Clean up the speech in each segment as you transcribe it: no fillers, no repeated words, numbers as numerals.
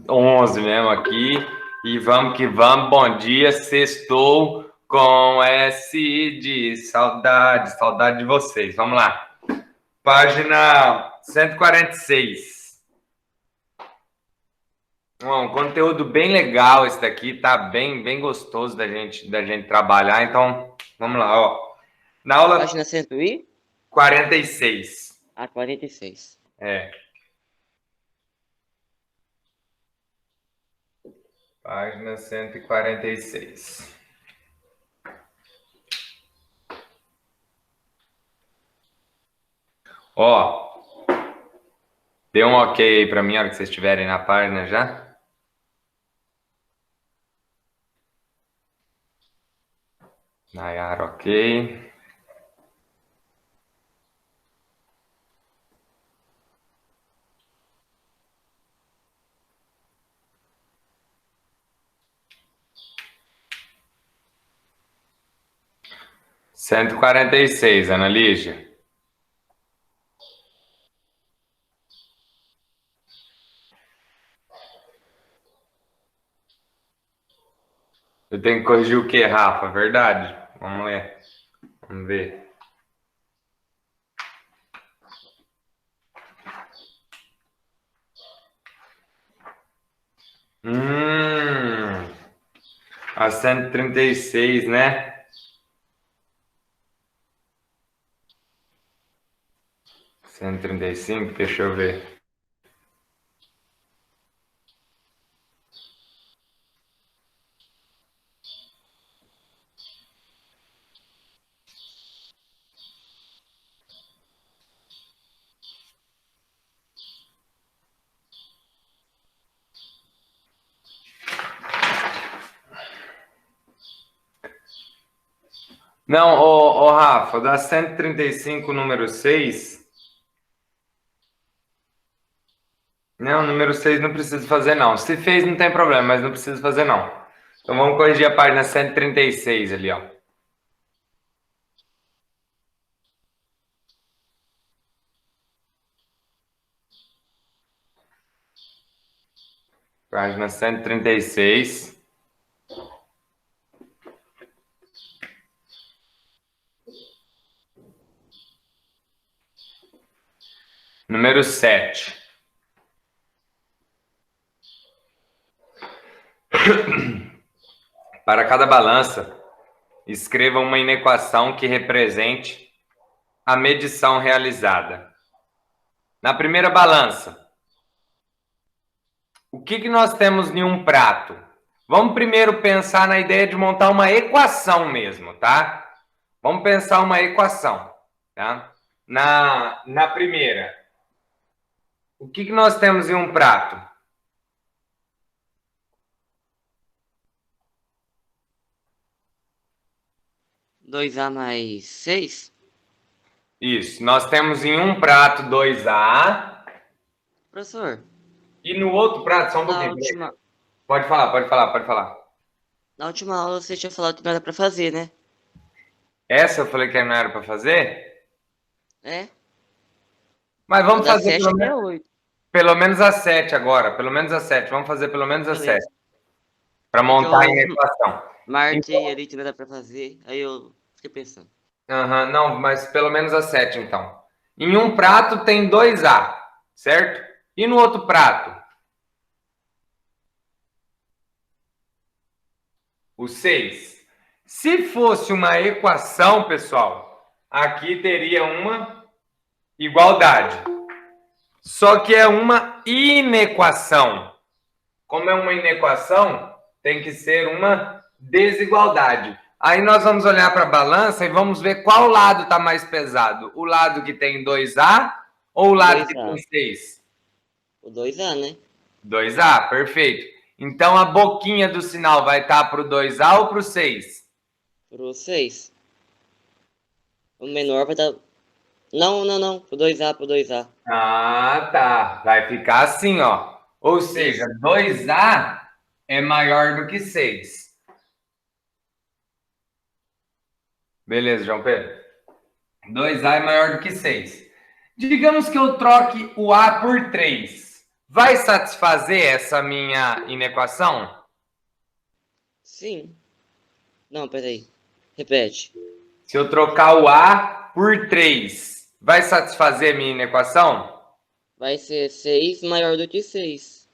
11 mesmo aqui. E vamos que vamos. Bom dia, sextou com S de saudade, saudade de vocês. Vamos lá. Página 146. Um conteúdo bem legal esse daqui, tá bem gostoso da gente trabalhar. Então, vamos lá, ó. Na aula Página 46. 46. É. Página 146. Ó, dê um ok aí para mim, na hora que vocês estiverem na página já. Nayara, ok. Cento e quarenta e seis, Ana Lígia. Eu tenho que corrigir o que, Rafa? Verdade? Vamos ler. Vamos ver. A 136, né? 135, deixa eu ver. Não, ô Rafa, da 135, número 6. Não, número 6 não precisa fazer, não. Se fez, não tem problema, mas não precisa fazer, não. Então vamos corrigir a página 136 ali, ó. Página 136. Número 7. Para cada balança, escreva uma inequação que represente a medição realizada. Na primeira balança, o que nós temos em um prato? Vamos primeiro pensar na ideia de montar uma equação mesmo, tá? Vamos pensar uma equação, tá? Na primeira, o que nós temos em um prato? 2A mais 6? Isso, nós temos em um prato 2A. Professor, E no outro prato, só um na pouquinho. última, Pode falar. na última aula você tinha falado que não era pra fazer, né? Essa eu falei que não era para fazer? É? Mas Então vamos da fazer 7 até a 8. pelo menos a 7 agora. Pelo menos a 7. Vamos fazer pelo menos a 7. Beleza. Para É que montar a eu equação. marquei ali que não era pra fazer, aí eu fiquei pensando. Não, mas pelo menos a 7, então. Em um prato tem 2A, certo? E no outro prato? O 6. Se fosse uma equação, pessoal, aqui teria uma igualdade. Só que é uma inequação. Como é uma inequação, tem que ser uma desigualdade. Aí nós vamos olhar para a balança e vamos ver qual lado está mais pesado. O lado que tem 2A ou o lado que 2A. tem 6? O 2A, né? 2A, perfeito. Então a boquinha do sinal vai estar para o 2A ou para o 6? Pro 6. O menor vai dar. Não. Pro 2A, pro 2A. Ah, tá. Vai ficar assim, ó. Ou seja, Isso. 2A é maior do que 6. Beleza, João Pedro? 2A é maior do que 6. Digamos que eu troque o A por 3. vai satisfazer essa minha inequação? Sim. Não, peraí. Repete. Se eu trocar o A por 3, vai satisfazer a minha inequação? Vai ser 6 maior do que 6.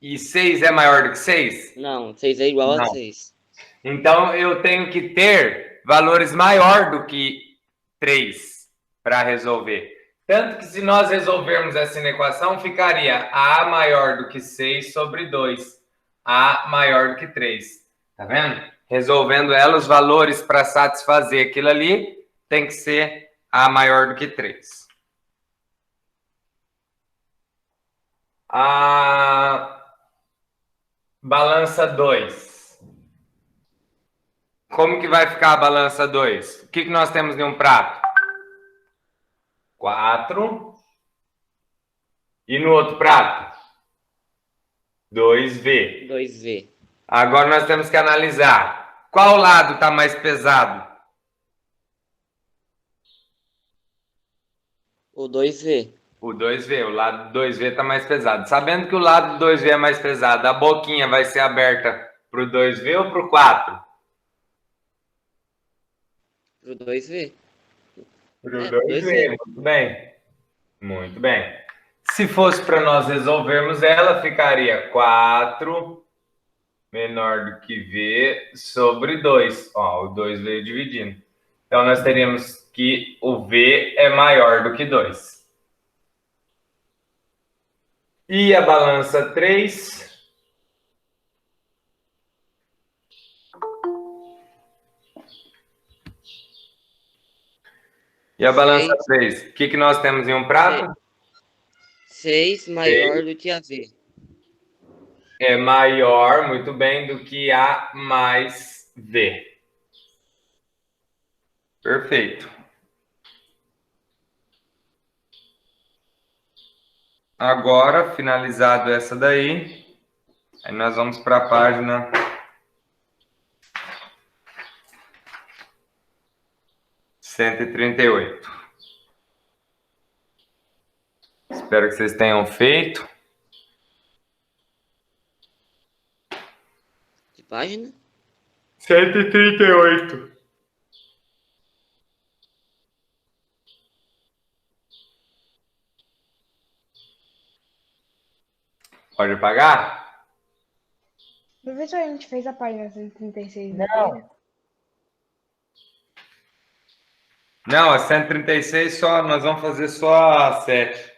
E 6 é maior do que 6? Não, 6 é igual a Não. 6. Então, eu tenho que ter valores maior do que 3 para resolver. Tanto que se nós resolvermos essa inequação, ficaria A maior do que 6 sobre 2. A maior do que 3. Tá vendo? Resolvendo ela, os valores para satisfazer aquilo ali tem que ser A maior do que 3. A balança 2. Como que vai ficar a balança 2? O que nós temos em um prato? 4. E no outro prato? 2V. 2V. Agora nós temos que analisar. Qual lado está mais pesado? O 2V. O 2V. O lado do 2V está mais pesado. Sabendo que o lado do 2V é mais pesado, a boquinha vai ser aberta para o 2V ou para o 4? Pro 2V. Para o É, 2V. Muito bem. Muito bem. Se fosse para nós resolvermos ela, ficaria 4 menor do que V sobre 2. Ó, o 2 veio dividindo. Então, nós teríamos que o V é maior do que 2. E a balança 3? E a balança 3? O que nós temos em um prato? 6 maior do que a V. É maior, muito bem, do que A mais V. Perfeito. Agora, finalizado essa daí, aí nós vamos para a página 138. Espero que vocês tenham feito. Que página? 138. Pode apagar? Professor, a gente fez a página 136. Não, a 136 só, nós vamos fazer só a 7.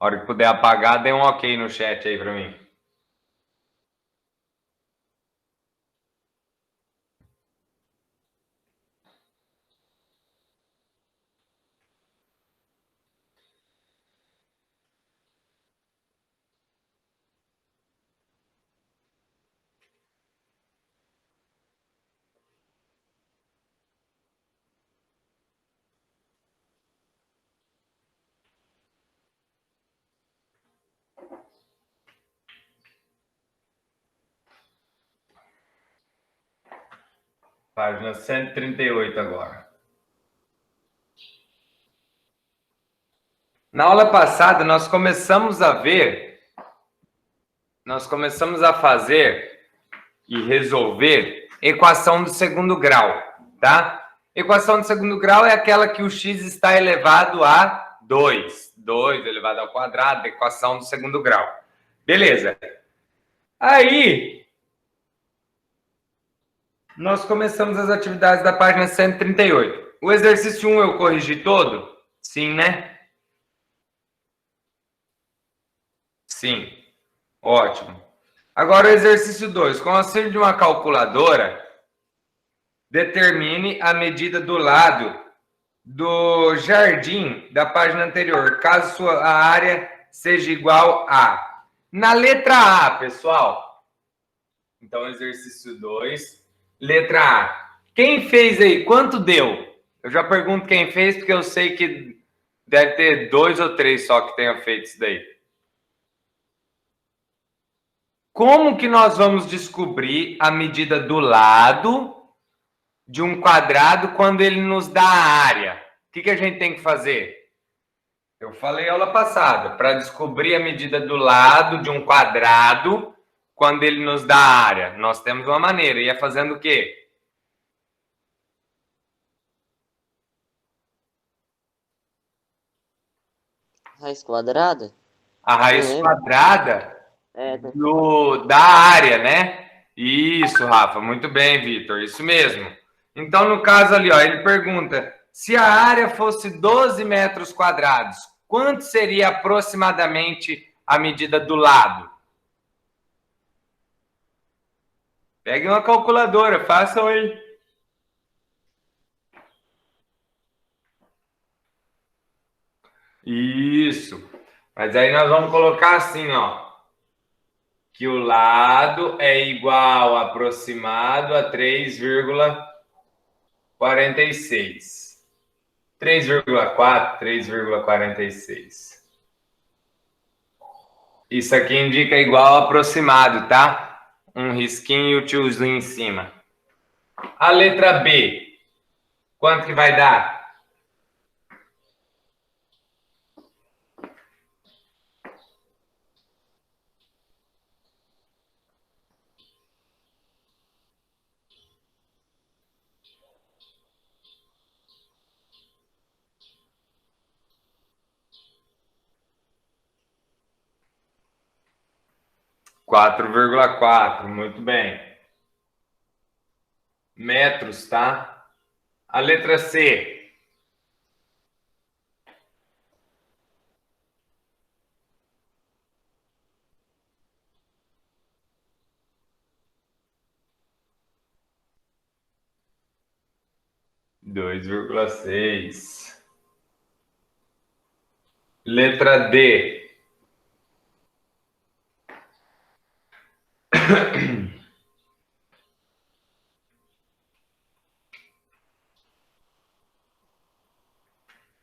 A hora que puder apagar, dê um ok no chat aí para mim. Página 138 agora. Na aula passada, nós começamos a fazer e resolver equação do segundo grau, tá? Equação do segundo grau é aquela que o x está elevado a 2. 2 elevado ao quadrado, equação do segundo grau. Beleza. Aí, nós começamos as atividades da página 138. O exercício 1 eu corrigi todo? Sim, né? Sim. Ótimo. Agora o exercício 2. Com o auxílio de uma calculadora, determine a medida do lado do jardim da página anterior, caso sua área seja igual a... Na letra A, pessoal. Então, exercício 2, letra A. Quem fez aí? Quanto deu? Eu já pergunto quem fez, porque eu sei que deve ter 2 ou 3 só que tenham feito isso daí. Como que nós vamos descobrir a medida do lado de um quadrado quando ele nos dá a área? O que a gente tem que fazer? Eu falei aula passada, para descobrir a medida do lado de um quadrado quando ele nos dá a área. Nós temos uma maneira, e é fazendo o quê? Raiz quadrada? A raiz quadrada Tá. da área, né? Isso, Rafa, muito bem, Vitor, isso mesmo. Então, no caso ali, ó, ele pergunta, se a área fosse 12 metros quadrados, quanto seria aproximadamente a medida do lado? Pegue uma calculadora, façam aí. Isso. Mas aí nós vamos colocar assim, ó. Que o lado é igual aproximado a 3,46. 3,4, 3,46. Isso aqui indica igual aproximado, tá? Um risquinho e o tiozinho em cima. A letra B, quanto que vai dar? Quatro vírgula quatro, muito bem. Metros, tá? A letra C. Dois vírgula seis. Letra D.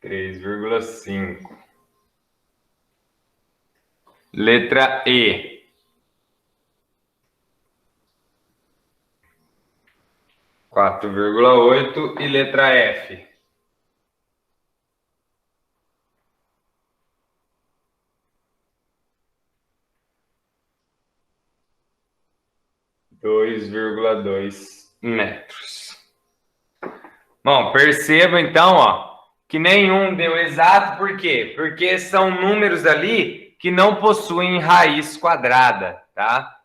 Três vírgula cinco. Letra E. 4,8 e letra F. Dois vírgula dois metros. Bom, perceba então, ó, que nenhum deu exato, por quê? Porque são números ali que não possuem raiz quadrada, tá?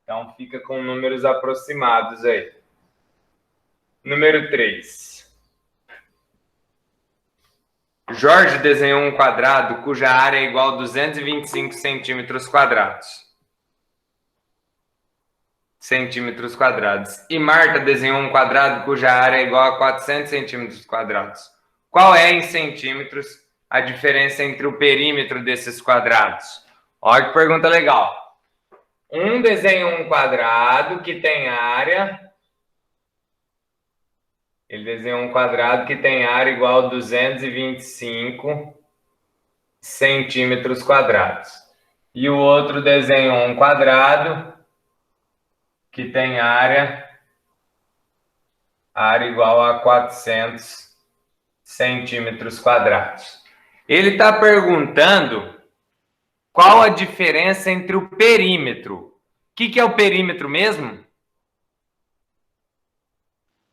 Então fica com números aproximados aí. Número 3. Jorge desenhou um quadrado cuja área é igual a 225 centímetros quadrados. E Marta desenhou um quadrado cuja área é igual a 400 centímetros quadrados. Qual é, em centímetros, a diferença entre o perímetro desses quadrados? Olha que pergunta legal. Um desenhou um quadrado que tem área... Ele desenhou um quadrado que tem área igual a 225 centímetros quadrados. E o outro desenhou um quadrado que tem área igual a 400 centímetros quadrados. Ele está perguntando qual a diferença entre o perímetro. O que é o perímetro mesmo?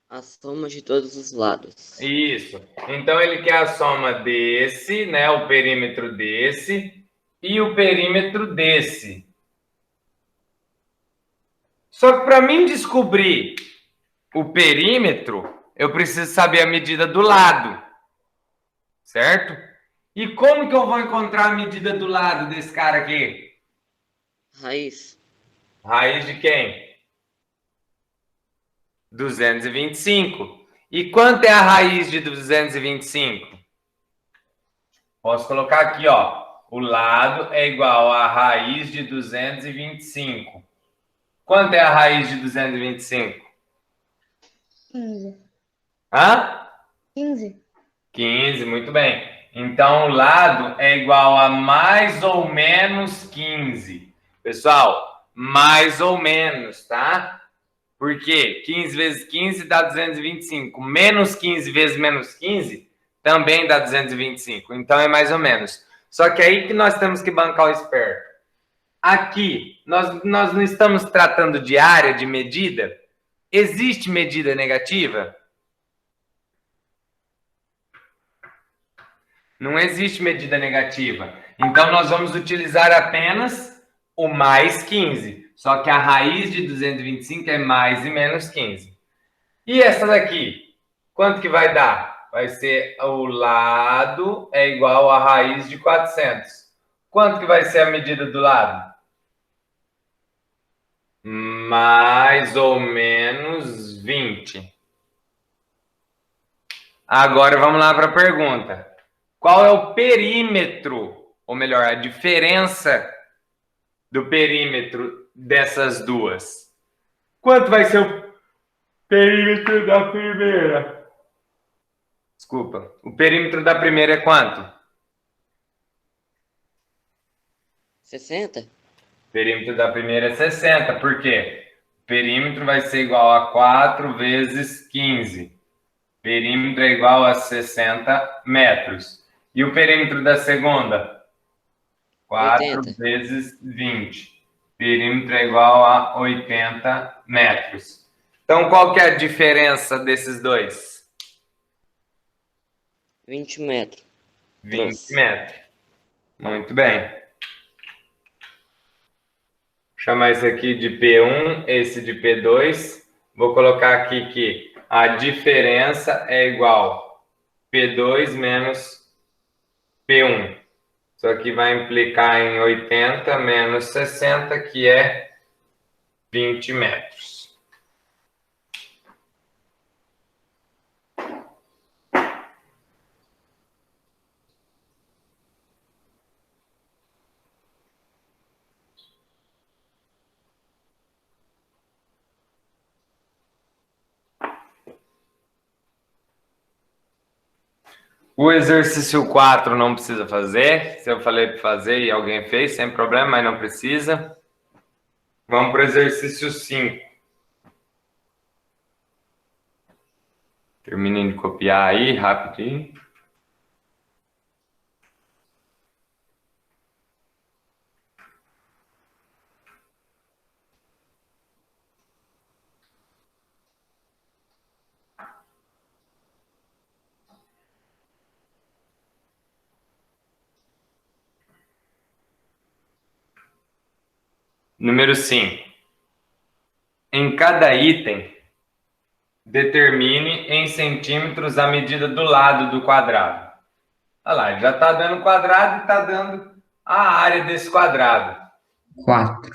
A soma de todos os lados. Isso. Então, ele quer a soma desse, né? O perímetro desse e o perímetro desse. Só que para mim descobrir o perímetro, eu preciso saber a medida do lado. Certo? E como que eu vou encontrar a medida do lado desse cara aqui? Raiz. Raiz de quem? 225. E quanto é a raiz de 225? Posso colocar aqui, ó. O lado é igual a raiz de 225. Quanto é a raiz de 225? 15. Hã? 15. 15, muito bem. Então, o lado é igual a mais ou menos 15. Pessoal, mais ou menos, tá? Porque 15 vezes 15 dá 225. Menos 15 vezes menos 15 também dá 225. Então é mais ou menos. Só que aí que nós temos que bancar o esperto. Aqui, nós não estamos tratando de área de medida. Existe medida negativa? Não existe medida negativa. Então, nós vamos utilizar apenas o mais 15. Só que a raiz de 225 é mais e menos 15. E essa daqui? Quanto que vai dar? Vai ser o lado é igual à raiz de 400. Quanto que vai ser a medida do lado? Mais ou menos 20. Agora vamos lá para a pergunta. Qual é o perímetro, ou melhor, a diferença do perímetro dessas duas? Quanto vai ser o perímetro da primeira? Desculpa. O perímetro da primeira é quanto? 60? O perímetro da primeira é 60. Por quê? O perímetro vai ser igual a 4 vezes 15. Perímetro é igual a 60 metros. E o perímetro da segunda? 4 80. vezes 20. Perímetro é igual a 80 metros. Então, qual que é a diferença desses dois? 20 metros. 20 metros. Muito bem. Vou chamar esse aqui de P1, esse de P2. Vou colocar aqui que a diferença é igual a P2 menos P1. Isso aqui vai implicar em 80 menos 60, que é 20 metros. O exercício 4 não precisa fazer. Se eu falei para fazer e alguém fez, sem problema, mas não precisa. Vamos para o exercício 5. Terminem de copiar aí, rapidinho. Número 5. Em cada item, determine em centímetros a medida do lado do quadrado. Olha lá, ele já está dando quadrado e está dando a área desse quadrado. 4.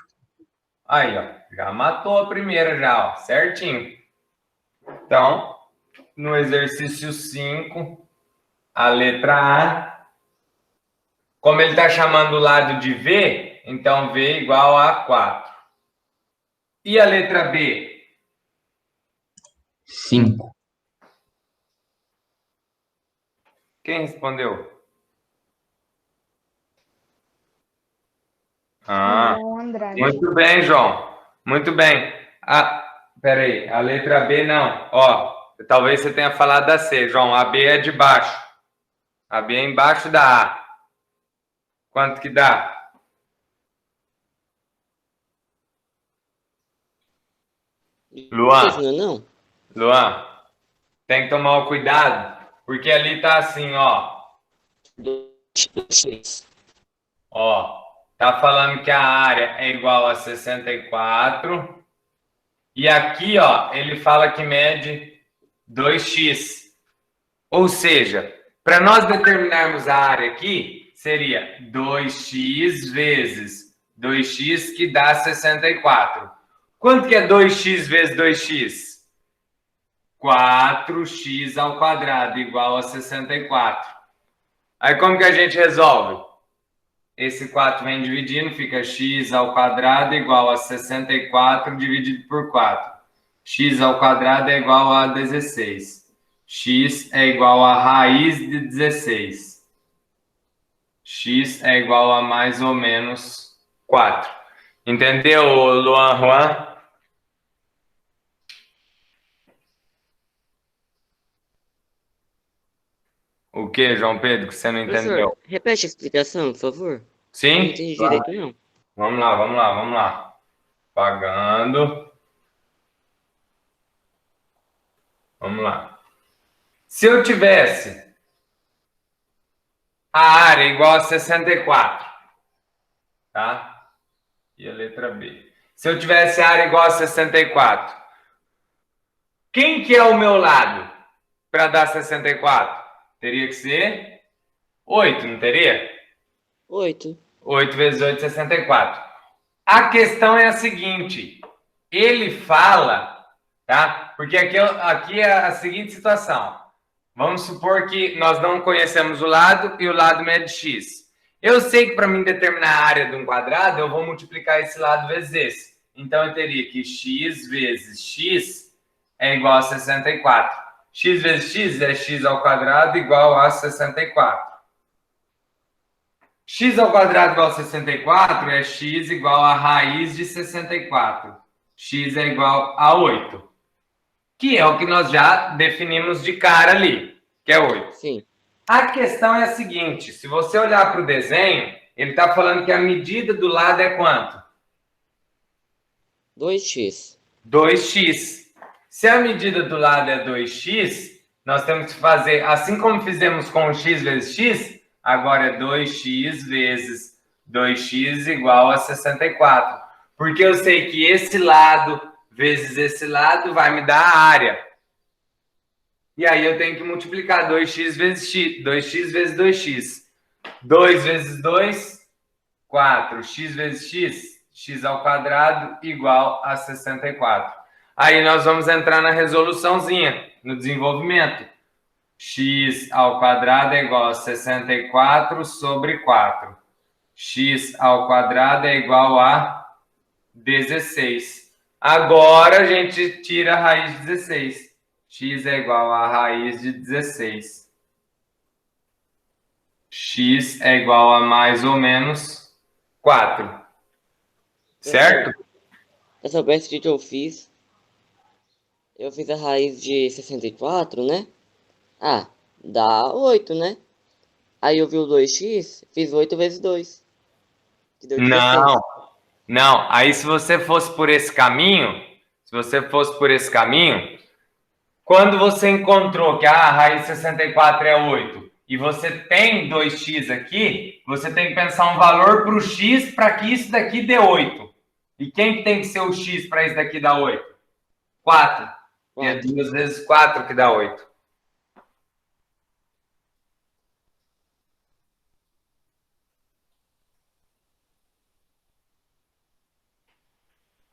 Aí, ó, já matou a primeira já, ó, certinho. Então, no exercício 5, a letra A, como ele está chamando o lado de V, então V igual a 4. E a letra B? 5. Quem respondeu? Ah, João Andrade. muito bem, João. Muito bem. Peraí, a letra B não. Ó, talvez você tenha falado da C, João. A B é de baixo. A B é embaixo da A. Quanto que dá? Luan, Não? Luan, tem que tomar o cuidado, porque ali tá assim, ó. 6. Ó, tá falando que a área é igual a 64. E aqui, ó, ele fala que mede 2x. Ou seja, para nós determinarmos a área aqui, seria 2x vezes 2x, que dá 64. Quanto que é 2x vezes 2x? 4x ao quadrado, igual a 64. Aí como que a gente resolve? Esse 4 vem dividindo, fica x ao quadrado igual a 64 dividido por 4. X ao quadrado é igual a 16. X é igual a raiz de 16. X é igual a mais ou menos 4. Entendeu, Luan Juan? O que, João Pedro, que você não Professor, entendeu? repete a explicação, por favor. Eu não Sim? entendi direito, não. Vamos lá, vamos lá, vamos lá. Pagando. Vamos lá. Se eu tivesse a área igual a 64, tá? E a letra B. Se eu tivesse a área igual a 64, quem que é o meu lado para dar 64? Teria que ser 8, não teria? 8. 8 vezes 8, 64. A questão é a seguinte: ele fala, tá? Porque aqui é a seguinte situação. Vamos supor que nós não conhecemos o lado e o lado mede x. Eu sei que para mim determinar a área de um quadrado, eu vou multiplicar esse lado vezes esse. Então eu teria que x vezes x é igual a 64. X vezes x é x ao quadrado igual a 64. X ao quadrado igual a 64 é x igual a raiz de 64. X é igual a 8. Que é o que nós já definimos de cara ali, que é 8. Sim. A questão é a seguinte, se você olhar para o desenho, ele está falando que a medida do lado é quanto? 2x. 2x. Se a medida do lado é 2x, nós temos que fazer, assim como fizemos com x vezes x, agora é 2x vezes 2x igual a 64. Porque eu sei que esse lado vezes esse lado vai me dar a área. E aí eu tenho que multiplicar 2x vezes x, 2x vezes 2x. 2 vezes 2, 4. X vezes x, x ao quadrado igual a 64. Aí nós vamos entrar na resoluçãozinha, no desenvolvimento. X ao quadrado é igual a 64 sobre 4. X ao quadrado é igual a 16. Agora a gente tira a raiz de 16. X é igual a raiz de 16. X é igual a mais ou menos 4. Certo? Essa soubesse o que eu fiz. Eu fiz a raiz de 64, né? Ah, dá 8, né? Aí eu vi o 2x, fiz 8 vezes 2, que deu 16. Não, não. Aí se você fosse por esse caminho, quando você encontrou que a raiz de 64 é 8 e você tem 2x aqui, você tem que pensar um valor para o x para que isso daqui dê 8. E quem tem que ser o x para isso daqui dar 8? 4. E é 2 vezes 4 que dá 8.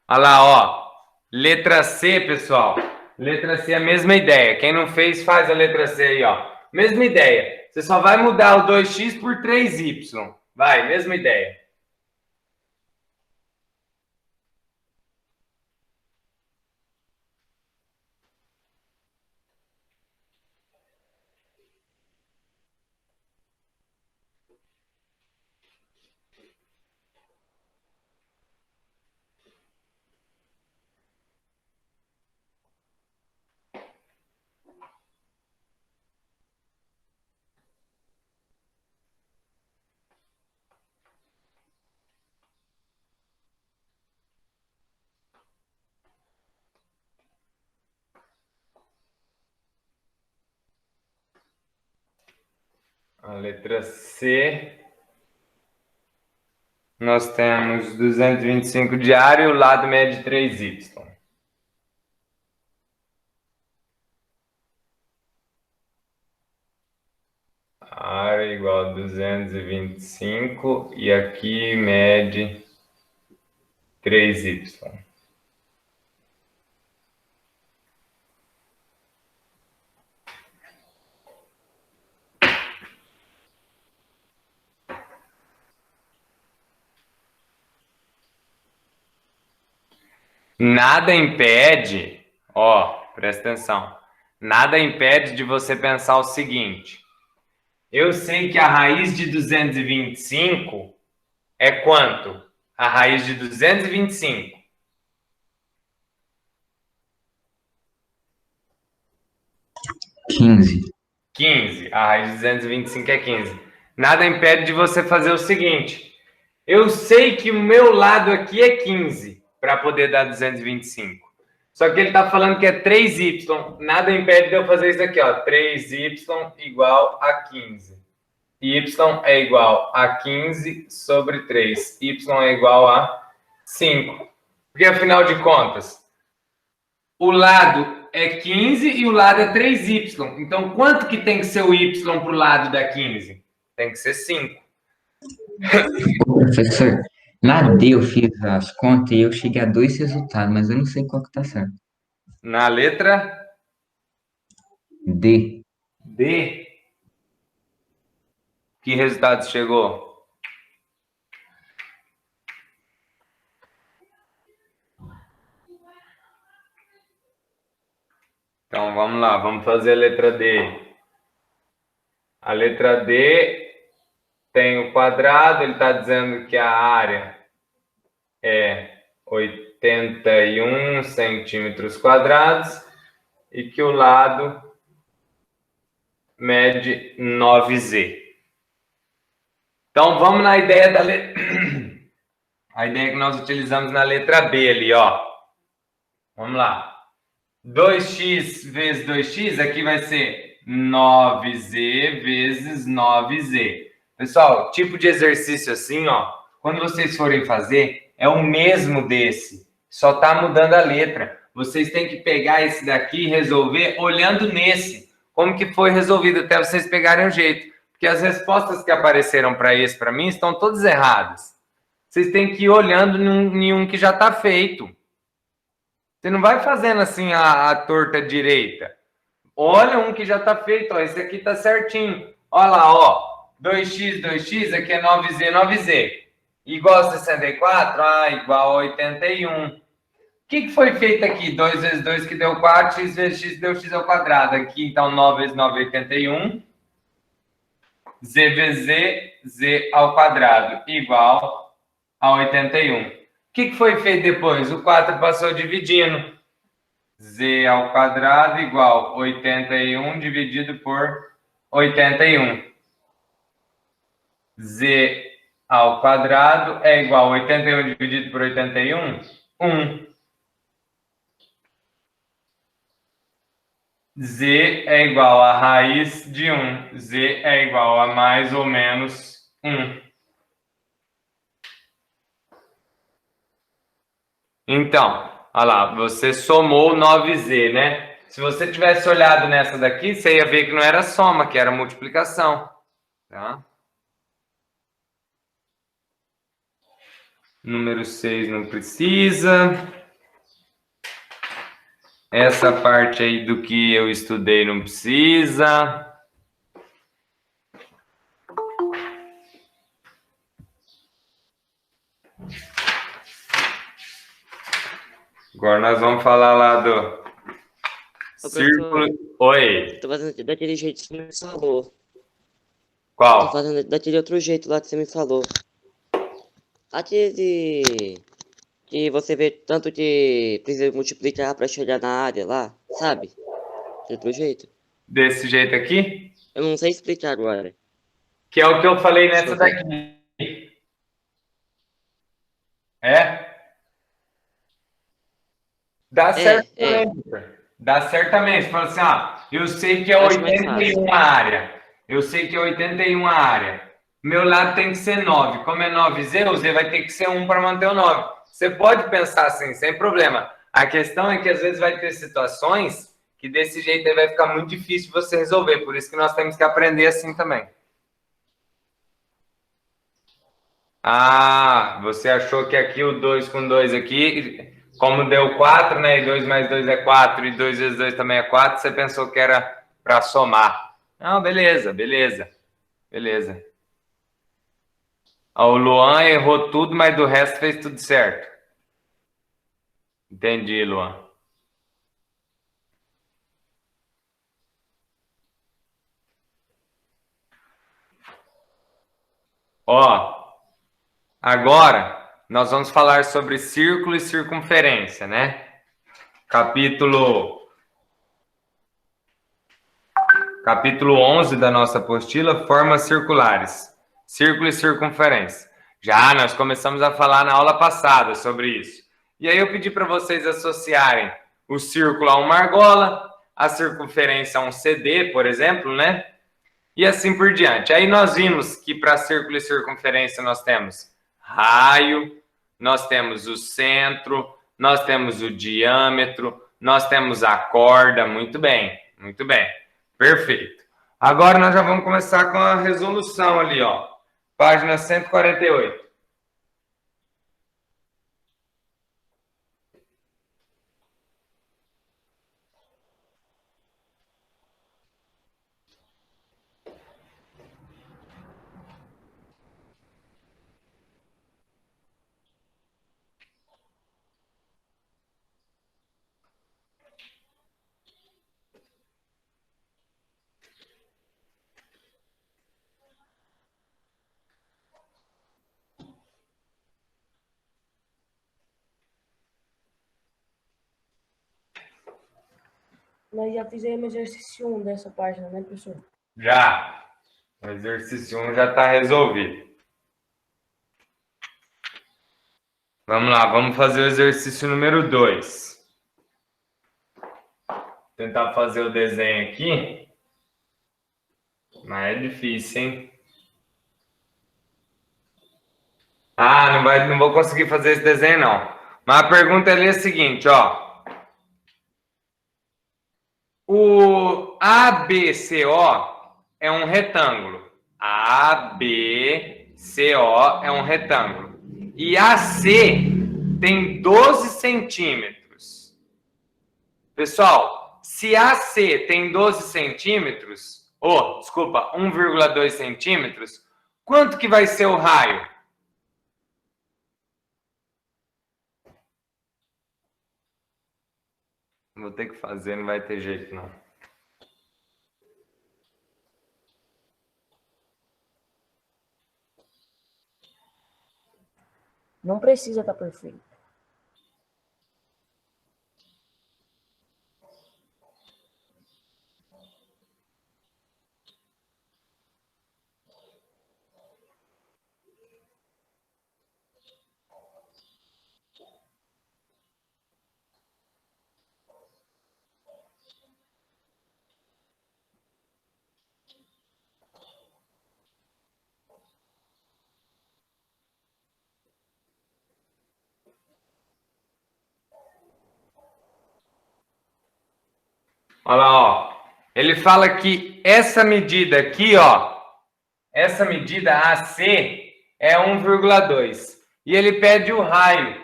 Olha lá, ó. Letra C, pessoal. Letra C é a mesma ideia. Quem não fez, faz a letra C aí, ó. Mesma ideia. Você só vai mudar o 2x por 3y. Vai, mesma ideia. A letra C. Nós temos 225 de área e o lado mede 3y. Área igual a 225 e aqui mede 3y. Nada impede, ó, presta atenção. Nada impede de você pensar o seguinte. Eu sei que a raiz de 225 é quanto? a raiz de 225? Quinze. 15. A raiz de 225 é 15. Nada impede de você fazer o seguinte. Eu sei que o meu lado aqui é 15 para poder dar 225. Só que ele está falando que é 3y. Nada impede de eu fazer isso aqui, ó. 3y igual a 15. Y é igual a 15 sobre 3. Y é igual a 5. Porque, afinal de contas, o lado é 15 e o lado é 3y. Então, quanto que tem que ser o y para o lado da 15? Tem que ser 5. Ô, professor, na D eu fiz as contas e eu cheguei a dois resultados, mas eu não sei qual que tá certo. Na letra D. D, que resultado chegou? Então, vamos lá, vamos fazer a letra D. A letra D tem o quadrado, ele está dizendo que a área é 81 centímetros quadrados e que o lado mede 9z. Então, vamos na ideia da letra... A ideia que nós utilizamos na letra B ali, ó. Vamos lá. 2x vezes 2x, aqui vai ser 9z vezes 9z. Pessoal, tipo de exercício assim, ó, quando vocês forem fazer, é o mesmo desse, só tá mudando a letra. Vocês têm que pegar esse daqui e resolver olhando nesse, como que foi resolvido, até vocês pegarem o jeito. Porque as respostas que apareceram para esse, para mim, estão todas erradas. Vocês têm que ir olhando em um que já está feito. Você não vai fazendo assim a torta direita. Olha um que já está feito, ó. Esse aqui está certinho. Olha lá, ó. 2x, 2x, aqui é 9z, 9z. Igual a 64, igual a 81. O que foi feito aqui? 2 vezes 2 que deu 4, x vezes x deu x ao quadrado. Aqui, então, 9 vezes 9 é 81. Z vezes z, z ao quadrado, igual a 81. O que foi feito depois? O 4 passou dividindo. Z ao quadrado igual 81 dividido por 81. Z ao quadrado é igual a 81 dividido por 81? 1. Z é igual a raiz de 1. Z é igual a mais ou menos 1. Então, olha lá, você somou 9z, né? Se você tivesse olhado nessa daqui, você ia ver que não era soma, que era multiplicação. Tá? Número 6 não precisa. Essa parte aí do que eu estudei não precisa. Agora nós vamos falar lá do círculo. Oi. Tô fazendo daquele jeito que você me falou. Tô Qual? fazendo daquele outro jeito lá que você me falou. Aquele que você vê tanto que precisa multiplicar pra chegar na área lá, sabe? De outro jeito. Desse jeito aqui? Eu não sei explicar agora. Que é o que eu falei Deixa nessa eu ver. daqui. É? Dá certo É. também, Victor. Dá certo também. Você fala assim, eu sei que é Eu acho mais 81 a área. Eu sei que é 81 a área. Meu lado tem que ser 9. Como é 9z, o z vai ter que ser 1 para manter o 9. Você pode pensar assim, sem problema. A questão é que às vezes vai ter situações que desse jeito aí vai ficar muito difícil você resolver. Por isso que nós temos que aprender assim também. Você achou que aqui o 2 com 2 aqui, como deu 4, né? E 2 mais 2 é 4, e 2 vezes 2 também é 4, você pensou que era para somar. Não, beleza, beleza. Beleza. O Luan errou tudo, mas do resto fez tudo certo. Entendi, Luan. Ó, agora nós vamos falar sobre círculo e circunferência, né? Capítulo 11 da nossa apostila, formas circulares, círculo e circunferência. Já nós começamos a falar na aula passada sobre isso. E aí eu pedi para vocês associarem o círculo a uma argola, a circunferência a um CD, por exemplo, né? E assim por diante. Aí nós vimos que para círculo e circunferência nós temos raio, nós temos o centro, nós temos o diâmetro, nós temos a corda. Muito bem, muito bem. Perfeito. Agora nós já vamos começar com a resolução ali, ó. Página 148. Nós já fizemos exercício 1 dessa página, né, professor? Já. O exercício 1 já está resolvido. Vamos lá, vamos fazer o exercício número 2. Tentar fazer o desenho aqui. Mas é difícil, hein? Ah, não vou conseguir fazer esse desenho, não. Mas a pergunta ali é a seguinte, ó. O ABCO é um retângulo. ABCO é um retângulo. E AC tem 12 centímetros. Pessoal, se AC tem 12 centímetros, desculpa, 1,2 centímetros, quanto que vai ser o raio? Vou ter que fazer, não vai ter jeito, não. Não precisa estar perfeito. Olha lá, ó. Ele fala que essa medida aqui, ó, essa medida AC é 1,2. E ele pede o raio.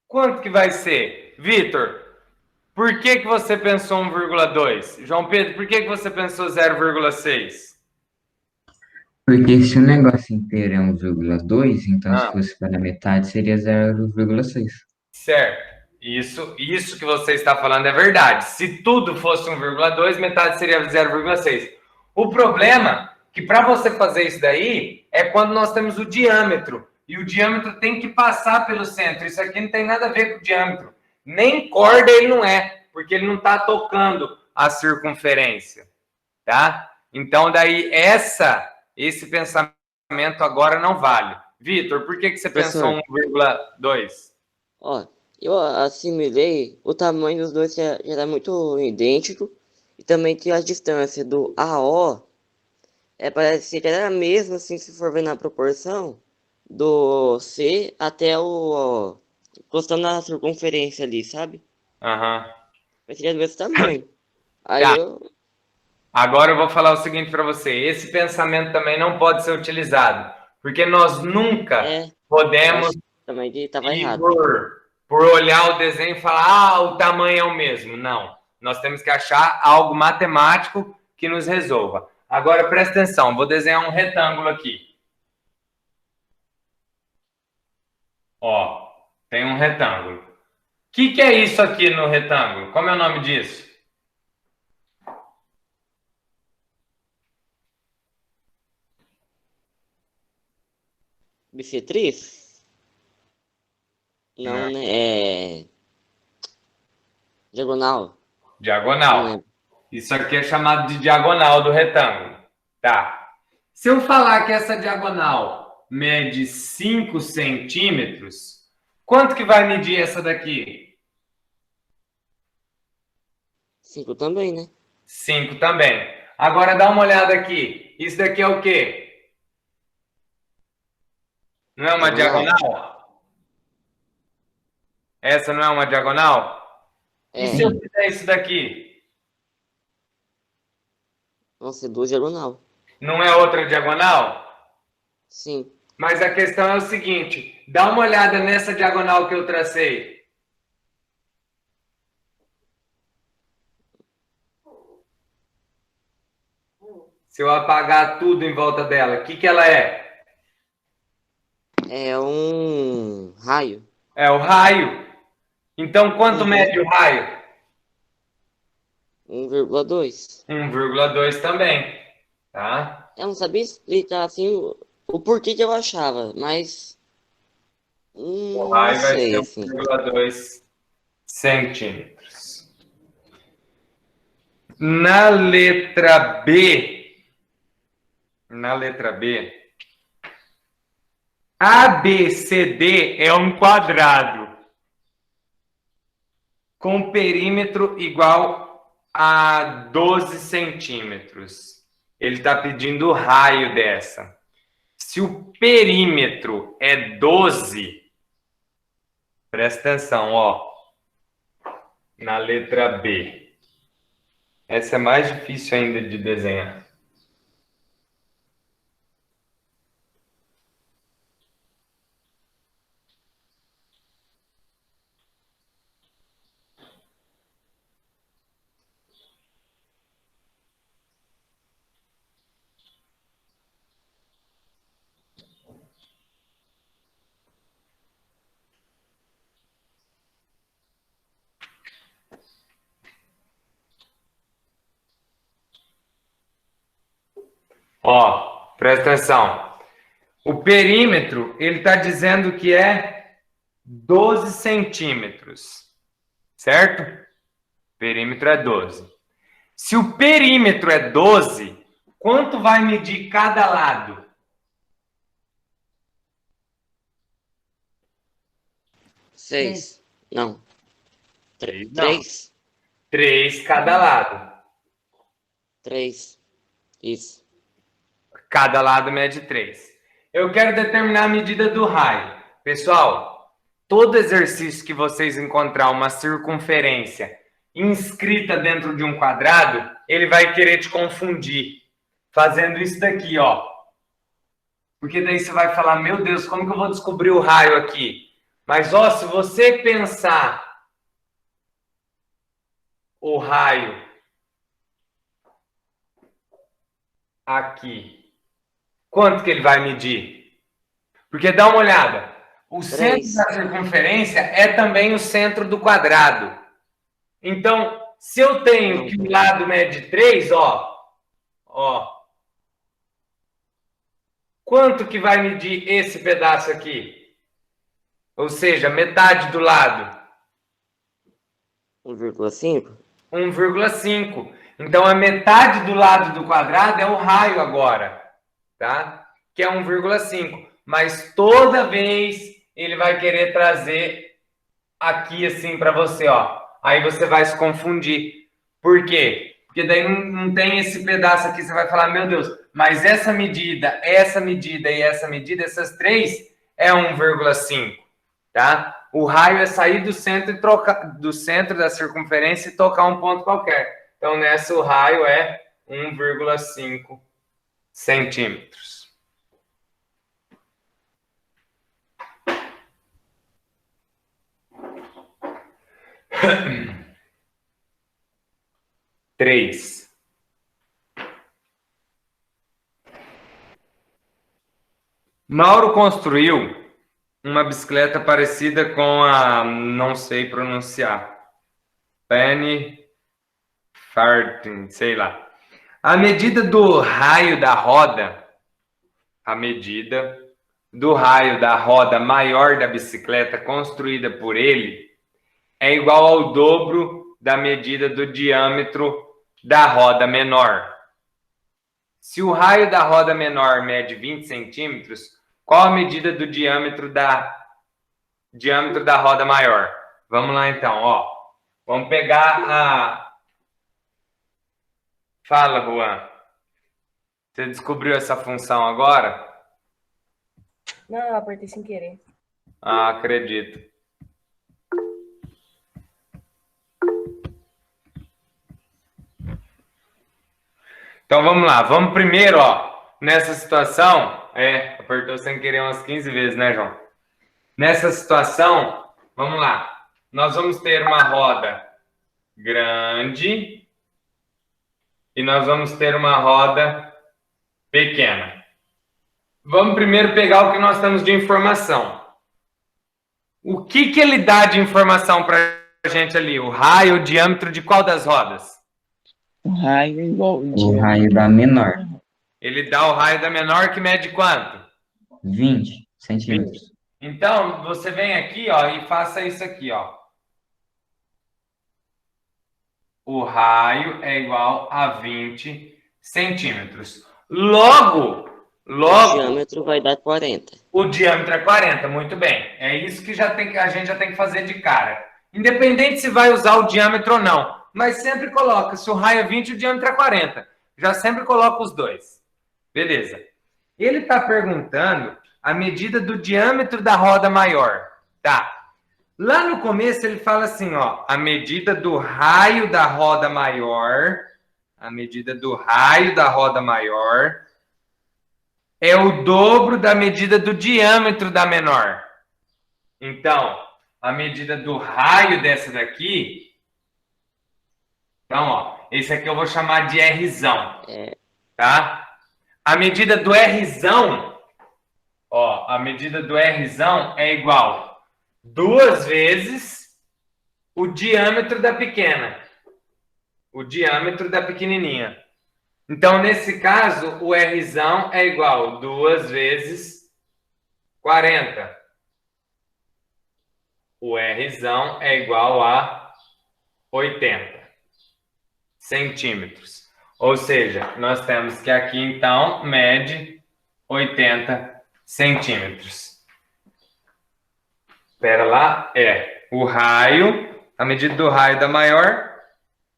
Quanto que vai ser? Vitor, por que você pensou 1,2? João Pedro, por que você pensou 0,6? Porque se o negócio inteiro é 1,2, então se Ah, fosse para metade seria 0,6. certo. Isso que você está falando é verdade. Se tudo fosse 1,2, metade seria 0,6. O problema é que para você fazer isso daí é quando nós temos o diâmetro. E o diâmetro tem que passar pelo centro. Isso aqui não tem nada a ver com o diâmetro. Nem corda ele não é, porque ele não está tocando a circunferência. Tá? Então, daí, esse pensamento agora não vale. Vitor, por que você pensou Professor, 1,2? ó, eu assimilei o tamanho dos dois já tá muito idêntico. E também que a distância do AO parece que era a mesma, assim, se for ver na proporção, do C até o encostando na circunferência ali, sabe? Aham. Vai ser do mesmo tamanho. Aí Tá. eu. Agora eu vou falar o seguinte para você. Esse pensamento também não pode ser utilizado, porque nós nunca Eu podemos acho que também estava ir errado. por olhar o desenho e falar, o tamanho é o mesmo. Não. Nós temos que achar algo matemático que nos resolva. Agora, presta atenção. Vou desenhar um retângulo aqui. Ó, tem um retângulo. O que é isso aqui no retângulo? Como é o nome disso? Bissetriz? Não, Não. né? É. Diagonal. Não Diagonal. lembro. Isso aqui é chamado de diagonal do retângulo. Tá. Se eu falar que essa diagonal mede 5 centímetros, quanto que vai medir essa daqui? 5 também, né? 5 também. Agora dá uma olhada aqui. Isso daqui é o quê? Não é uma Diagonal. diagonal? Essa não é uma diagonal? E se eu É. fizer isso daqui? Vão ser 2 diagonal. Não é outra diagonal? Sim. Mas a questão é o seguinte, dá uma olhada nessa diagonal que eu tracei. Se eu apagar tudo em volta dela, o que que ela é? É um raio. É o raio. Então, quanto mede o raio? 1,2. 1,2 também, tá? Eu não sabia explicar assim o porquê que eu achava, mas O não raio vai ser sei, assim. 1,2 centímetros. Na letra B, ABCD é um quadrado com perímetro igual a 12 centímetros. Ele está pedindo o raio dessa. Se o perímetro é 12, presta atenção, ó, na letra B. Essa é mais difícil ainda de desenhar. Ó, presta atenção. O perímetro, ele está dizendo que é 12 centímetros, certo? O perímetro é 12. Se o perímetro é 12, quanto vai medir cada lado? 6. Não. Não. 3. 3 cada lado. 3. Isso. Cada lado mede 3. Eu quero determinar a medida do raio. Pessoal, todo exercício que vocês encontrar uma circunferência inscrita dentro de um quadrado, ele vai querer te confundir. Fazendo isso daqui, ó. Porque daí você vai falar, meu Deus, como que eu vou descobrir o raio aqui? Mas, ó, se você pensar o raio aqui, quanto que ele vai medir? Porque dá uma olhada, o centro 3. da circunferência é também o centro do quadrado. Então, se eu tenho Não. que o lado mede 3, ó, quanto que vai medir esse pedaço aqui? Ou seja, metade do lado. 1,5. 1,5. Então, a metade do lado do quadrado é o raio agora, tá? Que é 1,5. Mas toda vez ele vai querer trazer aqui assim para você, ó. Aí você vai se confundir. Por quê? Porque daí não tem esse pedaço aqui, você vai falar, meu Deus, mas essa medida e essa medida, essas três é 1,5, tá? O raio é sair do centro e trocar do centro da circunferência e tocar um ponto qualquer. Então, nessa o raio é 1,5 centímetros. Três. Mauro construiu uma bicicleta parecida com a, não sei pronunciar, Penny Farthing, sei lá. A medida do raio da roda, a medida do raio da roda maior da bicicleta construída por ele é igual ao dobro da medida do diâmetro da roda menor. Se o raio da roda menor mede 20 centímetros, qual a medida do diâmetro da roda maior? Vamos lá então, ó. Vamos pegar a... Fala, Juan. Você descobriu essa função agora? Não, eu apertei sem querer. Ah, acredito. Então vamos lá. Vamos primeiro, ó. Nessa situação... apertou sem querer umas 15 vezes, né, João? Nessa situação, vamos lá. Nós vamos ter uma roda grande e nós vamos ter uma roda pequena. Vamos primeiro pegar o que nós temos de informação. O que ele dá de informação para a gente ali? O raio, o diâmetro de qual das rodas? O raio é igual ao O diâmetro. raio da menor, Ele dá o raio da menor, que mede quanto? 20 centímetros. Então, você vem aqui, ó, e faça isso aqui, ó. O raio é igual a 20 centímetros. Logo, O diâmetro vai dar 40. o diâmetro é 40, muito bem. É isso que a gente já tem que fazer de cara. Independente se vai usar o diâmetro ou não, mas sempre coloca, se o raio é 20, o diâmetro é 40. Já sempre coloca os dois. Beleza. Ele está perguntando a medida do diâmetro da roda maior. Tá. Lá no começo ele fala assim, ó, a medida do raio da roda maior, é o dobro da medida do diâmetro da menor. Então, a medida do raio dessa daqui, então, ó, esse aqui eu vou chamar de Rzão, tá? A medida do Rzão, ó, a medida do Rzão é igual 2 vezes o diâmetro da pequena. O diâmetro da pequenininha. Então, nesse caso, o Rzão é igual a 2 vezes 40. O Rzão é igual a 80 centímetros. Ou seja, nós temos que aqui, então, mede 80 centímetros. Espera lá, o raio, a medida do raio da maior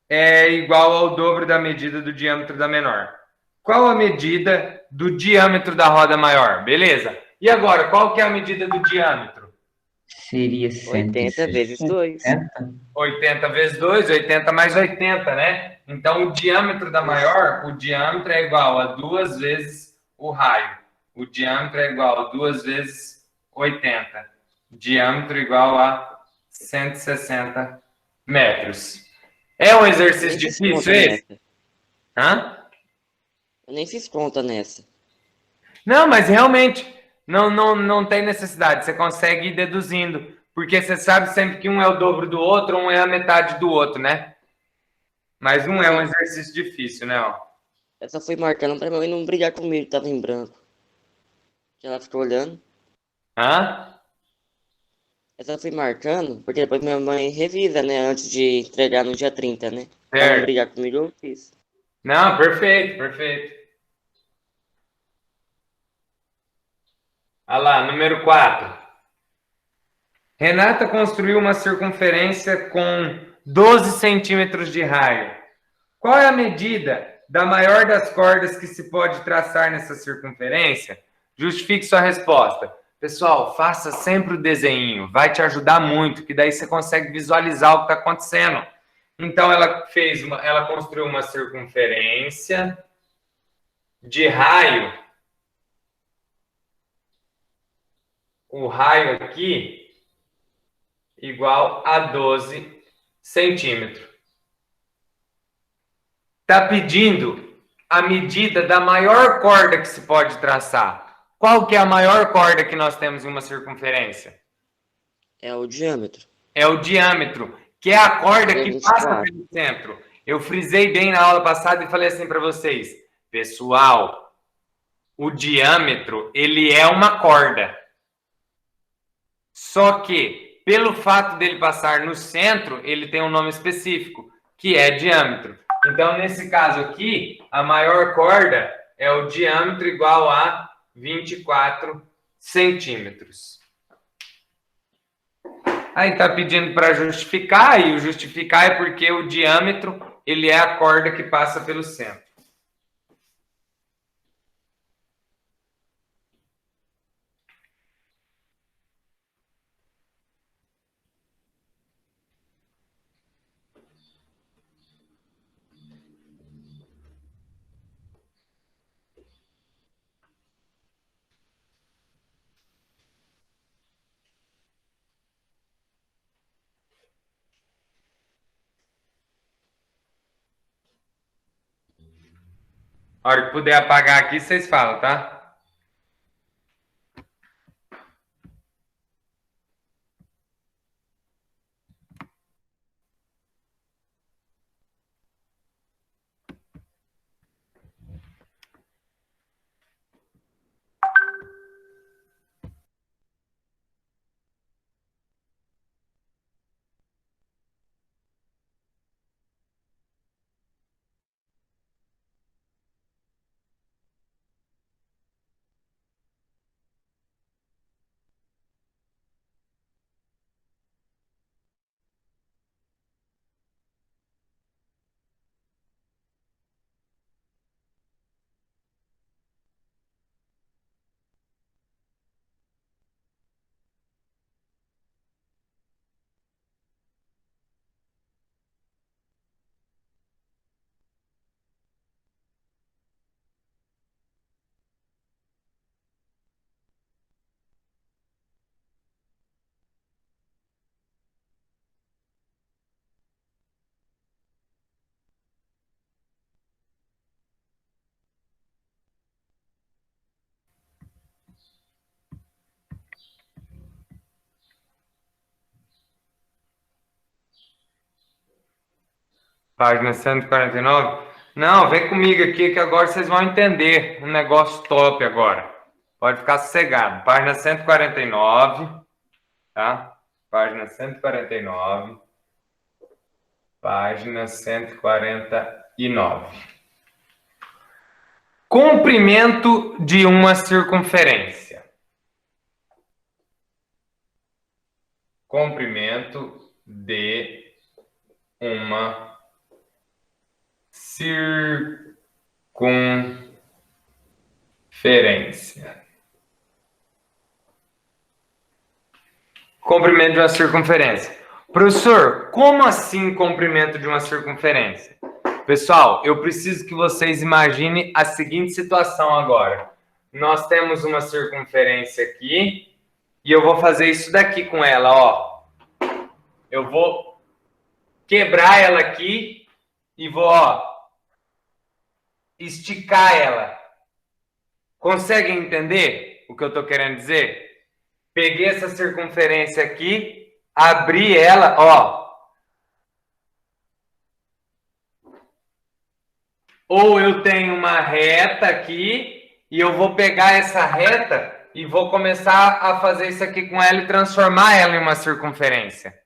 é igual ao dobro da medida do diâmetro da menor. Qual a medida do diâmetro da roda maior? Beleza. E agora, qual que é a medida do diâmetro? Seria 80 vezes 2. 80 vezes 2, 80 mais 80, né? Então, o diâmetro da maior, o diâmetro é igual a 2 vezes o raio. O diâmetro é igual a 2 vezes 80. Diâmetro igual a 160 metros. É um exercício difícil esse? Hã? Eu nem fiz conta nessa. Não, mas realmente não tem necessidade. Você consegue ir deduzindo. Porque você sabe sempre que um é o dobro do outro, um é a metade do outro, né? Mas não é um exercício difícil, né? Ó. Eu só fui marcando pra minha mãe não brigar comigo, tava em branco. Ela ficou olhando. Hã? Eu só fui marcando, porque depois minha mãe revisa, né? Antes de entregar no dia 30, né? Pra Certo. não brigar comigo, eu fiz. Não, perfeito, perfeito. Olha lá, número 4. Renata construiu uma circunferência com 12 centímetros de raio. Qual é a medida da maior das cordas que se pode traçar nessa circunferência? Justifique sua resposta. Pessoal, faça sempre o desenho. Vai te ajudar muito, que daí você consegue visualizar o que está acontecendo. Então, ela construiu uma circunferência de raio. O raio aqui igual a 12 centímetros. Está pedindo a medida da maior corda que se pode traçar. Qual que é a maior corda que nós temos em uma circunferência? É o diâmetro. É o diâmetro, que é a corda que 24. passa pelo centro. Eu frisei bem na aula passada e falei assim para vocês. Pessoal, o diâmetro, ele é uma corda. Só que, pelo fato dele passar no centro, ele tem um nome específico, que é diâmetro. Então, nesse caso aqui, a maior corda é o diâmetro igual a 24 centímetros. Aí está pedindo para justificar, e o justificar é porque o diâmetro ele é a corda que passa pelo centro. A hora que puder apagar aqui, vocês falam, tá? Página 149. Não, vem comigo aqui que agora vocês vão entender um negócio top agora. Pode ficar sossegado. Página 149, tá? Página 149. Página 149. Comprimento de uma circunferência. Comprimento de uma circunferência. Comprimento de uma circunferência. Professor, como assim comprimento de uma circunferência? Pessoal, eu preciso que vocês imaginem a seguinte situação agora. Nós temos uma circunferência aqui e eu vou fazer isso daqui com ela, ó. Eu vou quebrar ela aqui e vou, ó, esticar ela. Conseguem entender o que eu estou querendo dizer? Peguei essa circunferência aqui, abri ela, ó. Ou eu tenho uma reta aqui e eu vou pegar essa reta e vou começar a fazer isso aqui com ela e transformar ela em uma circunferência,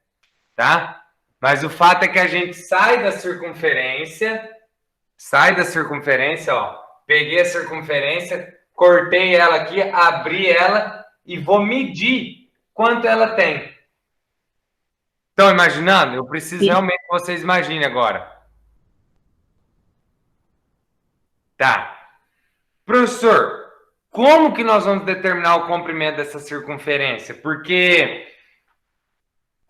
tá? Mas o fato é que a gente sai da circunferência, ó. Peguei a circunferência, cortei ela aqui, abri ela e vou medir quanto ela tem. Estão imaginando? Eu preciso realmente que vocês imaginem agora. Tá. Professor, como que nós vamos determinar o comprimento dessa circunferência? Porque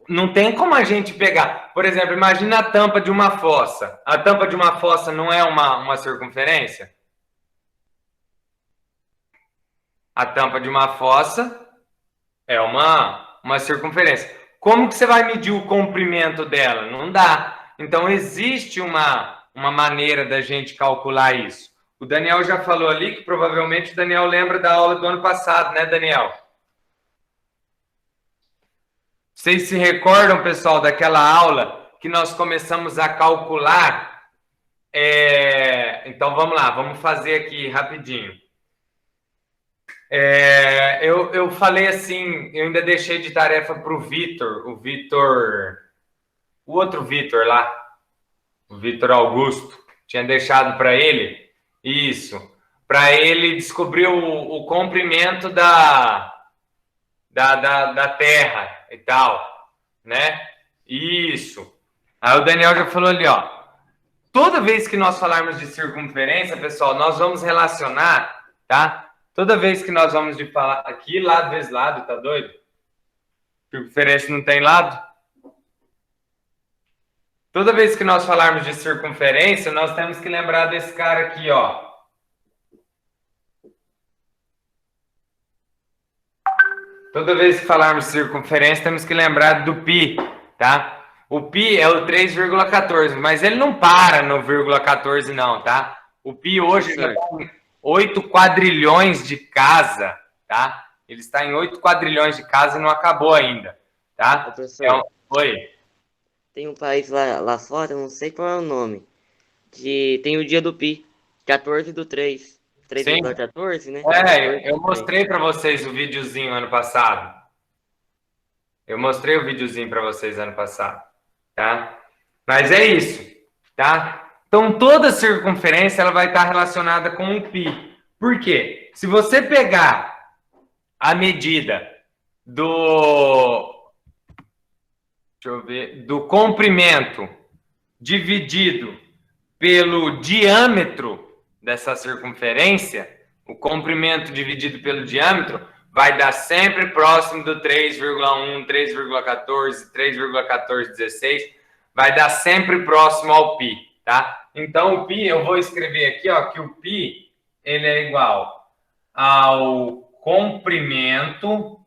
não tem como a gente pegar... Por exemplo, imagina a tampa de uma fossa. A tampa de uma fossa não é uma circunferência? A tampa de uma fossa é uma circunferência. Como que você vai medir o comprimento dela? Não dá. Então, existe uma maneira da gente calcular isso. O Daniel já falou ali que provavelmente o Daniel lembra da aula do ano passado, né, Daniel? Vocês se recordam, pessoal, daquela aula que nós começamos a calcular? Então, vamos lá, vamos fazer aqui rapidinho. Eu falei assim, eu ainda deixei de tarefa para o Vitor, o outro Vitor lá, o Vitor Augusto, tinha deixado para ele, isso, para ele descobrir o comprimento da Terra e tal, né? Isso. Aí o Daniel já falou ali, ó. Toda vez que nós falarmos de circunferência, pessoal, nós vamos relacionar, tá? Toda vez que nós vamos de falar aqui, lado vezes lado, tá doido? Circunferência não tem lado? Toda vez que nós falarmos de circunferência, nós temos que lembrar desse cara aqui, ó. Toda vez que falarmos de circunferência, temos que lembrar do π, tá? O π é o 3,14, mas ele não para no 0,14 não, tá? O π hoje já Professor, está em 8 quadrilhões de casa, tá? Ele está em 8 quadrilhões de casa e não acabou ainda, tá? professor, Oi. tem um país lá fora, eu não sei qual é o nome, que tem o dia do Pi, 14 do 3, Sim. 3,14, né? 14 Eu do 3. mostrei para vocês o videozinho ano passado. Eu mostrei o videozinho para vocês ano passado, tá? Mas é isso, tá? Então toda circunferência ela vai estar relacionada com um π. Por quê? Se você pegar a medida do, deixa eu ver, do comprimento dividido pelo diâmetro dessa circunferência, o comprimento dividido pelo diâmetro vai dar sempre próximo do 3,1, 3,14, 3,1416, vai dar sempre próximo ao π, tá? Então o π, eu vou escrever aqui, ó, que o π ele é igual ao comprimento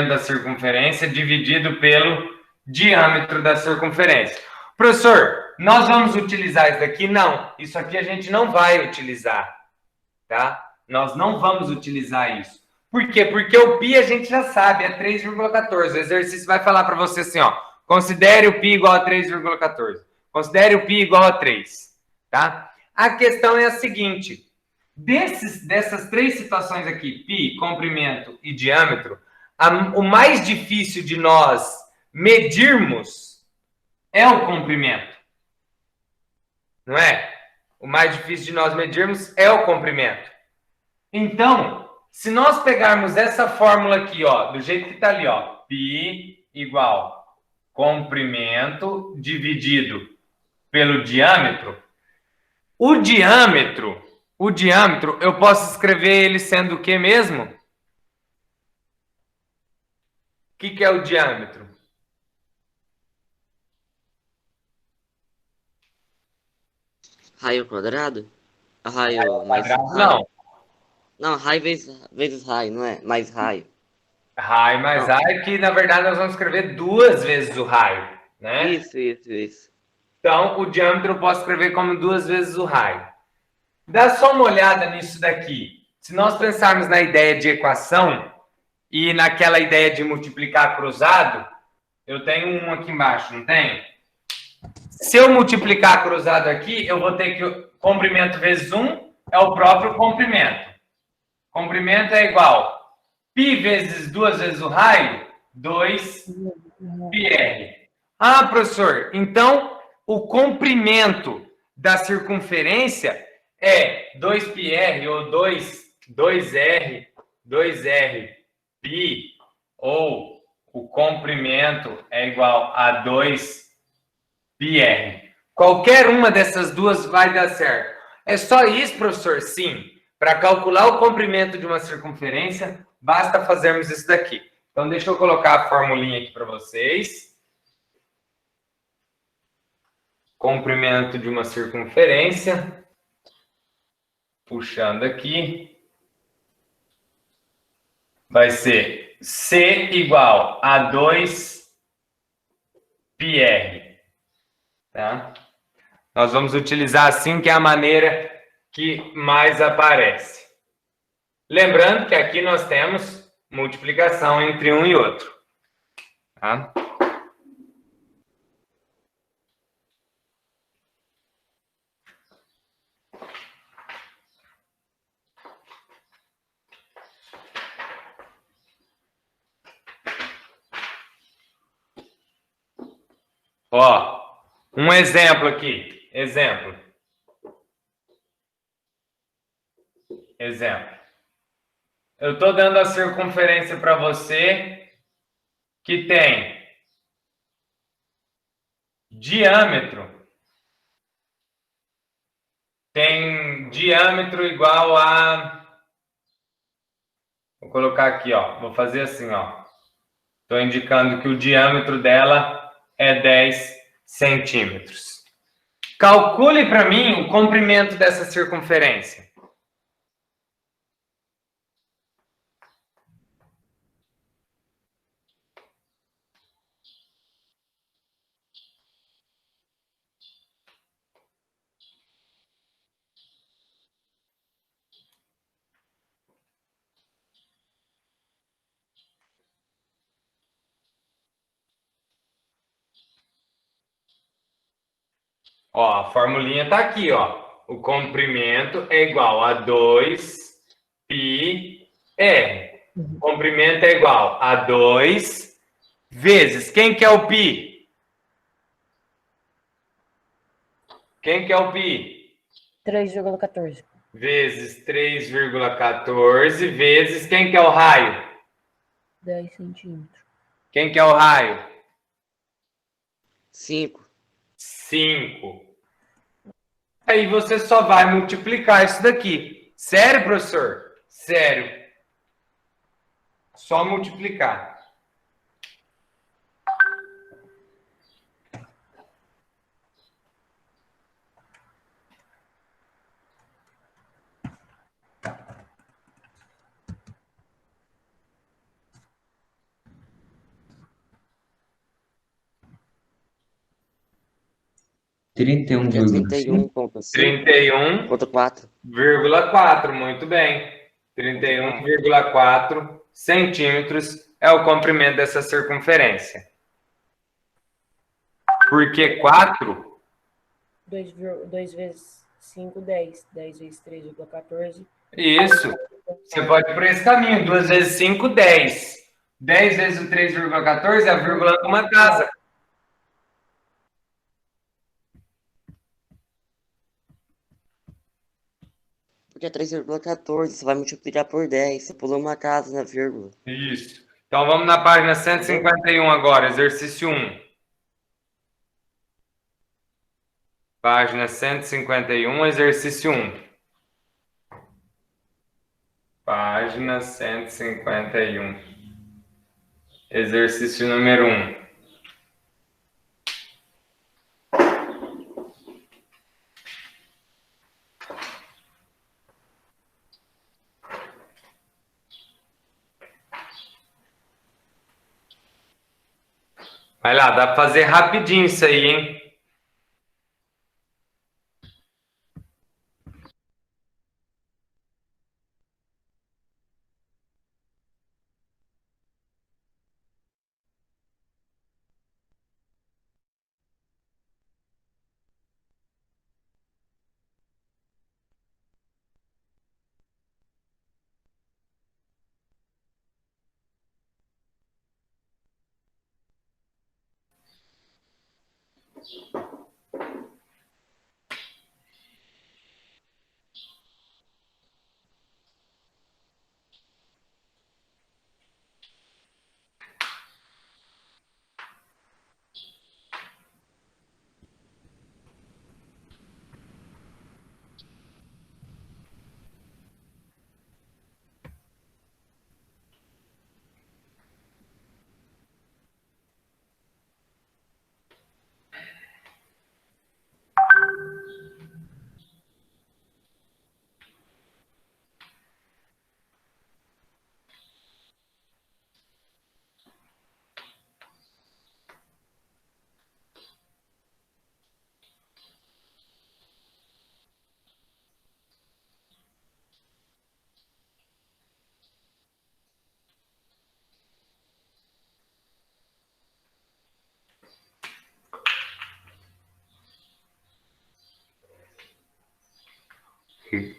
da circunferência dividido pelo diâmetro da circunferência. Professor, nós vamos utilizar isso daqui? Não, isso aqui a gente não vai utilizar, tá? Nós não vamos utilizar isso. Por quê? Porque o π a gente já sabe, é 3,14. O exercício vai falar para você assim, ó, considere o π igual a 3,14. Considere o π igual a 3, tá? A questão é a seguinte, dessas três situações aqui, π, comprimento e diâmetro, o mais difícil de nós medirmos é o comprimento, não é? O mais difícil de nós medirmos é o comprimento. Então, se nós pegarmos essa fórmula aqui, ó, do jeito que está ali, ó, π igual comprimento dividido pelo diâmetro, o diâmetro, eu posso escrever ele sendo o que mesmo? O que é o diâmetro? Raio quadrado? Raio mais Quadrado, raio. não. Não, raio vezes raio, não é? Mais raio. Raio mais Não. raio, que na verdade nós vamos escrever duas vezes o raio, né? Isso. Então, o diâmetro eu posso escrever como duas vezes o raio. Dá só uma olhada nisso daqui. Se nós pensarmos na ideia de equação e naquela ideia de multiplicar cruzado, eu tenho um aqui embaixo, não tem? Se eu multiplicar cruzado aqui, eu vou ter que comprimento vezes 1 é o próprio comprimento. Comprimento é igual π vezes duas vezes o raio, 2πr. Ah, professor, então o comprimento da circunferência é 2πr ou 2r, 2r π, ou o comprimento é igual a 2πr. Qualquer uma dessas duas vai dar certo. É só isso, professor? Sim. Para calcular o comprimento de uma circunferência, basta fazermos isso daqui. Então, deixa eu colocar a formulinha aqui para vocês. Comprimento de uma circunferência. Puxando aqui. Vai ser C igual a 2πr. Tá? Nós vamos utilizar assim, que é a maneira que mais aparece. Lembrando que aqui nós temos multiplicação entre um e outro. Tá? Ó, um exemplo aqui. Exemplo. Eu estou dando a circunferência para você que tem diâmetro. Tem diâmetro igual a... Vou colocar aqui, ó. Vou fazer assim, ó. Estou indicando que o diâmetro dela é 10 centímetros. Calcule para mim o comprimento dessa circunferência. Ó, a formulinha está aqui, ó. O comprimento é igual a 2πr. O comprimento é igual a 2 vezes... Quem que é o π? Quem que é o π? 3,14. Vezes 3,14 vezes... Quem que é o raio? 10 centímetros. Quem que é o raio? 5. 5. Aí você só vai multiplicar isso daqui. Sério, professor? Sério. Só multiplicar. Trinta e um É vírgula cinco. 31,5 ponto 4. 31,4, muito bem. 31,4 centímetros é o comprimento dessa circunferência. Por que 4? 2 vezes 5, 10. 10 vezes 3,14. Isso. Você pode ir por esse caminho. 2 vezes 5, 10. 10 vezes o 3,14 é a vírgula de uma casa. Porque é 3,14. Você vai multiplicar por 10. Você pulou uma casa na vírgula. Isso. Então vamos na página 151 agora, exercício 1. Página 151, exercício 1. Página 151. Exercício número 1. Vai lá, dá para fazer rapidinho isso aí, hein?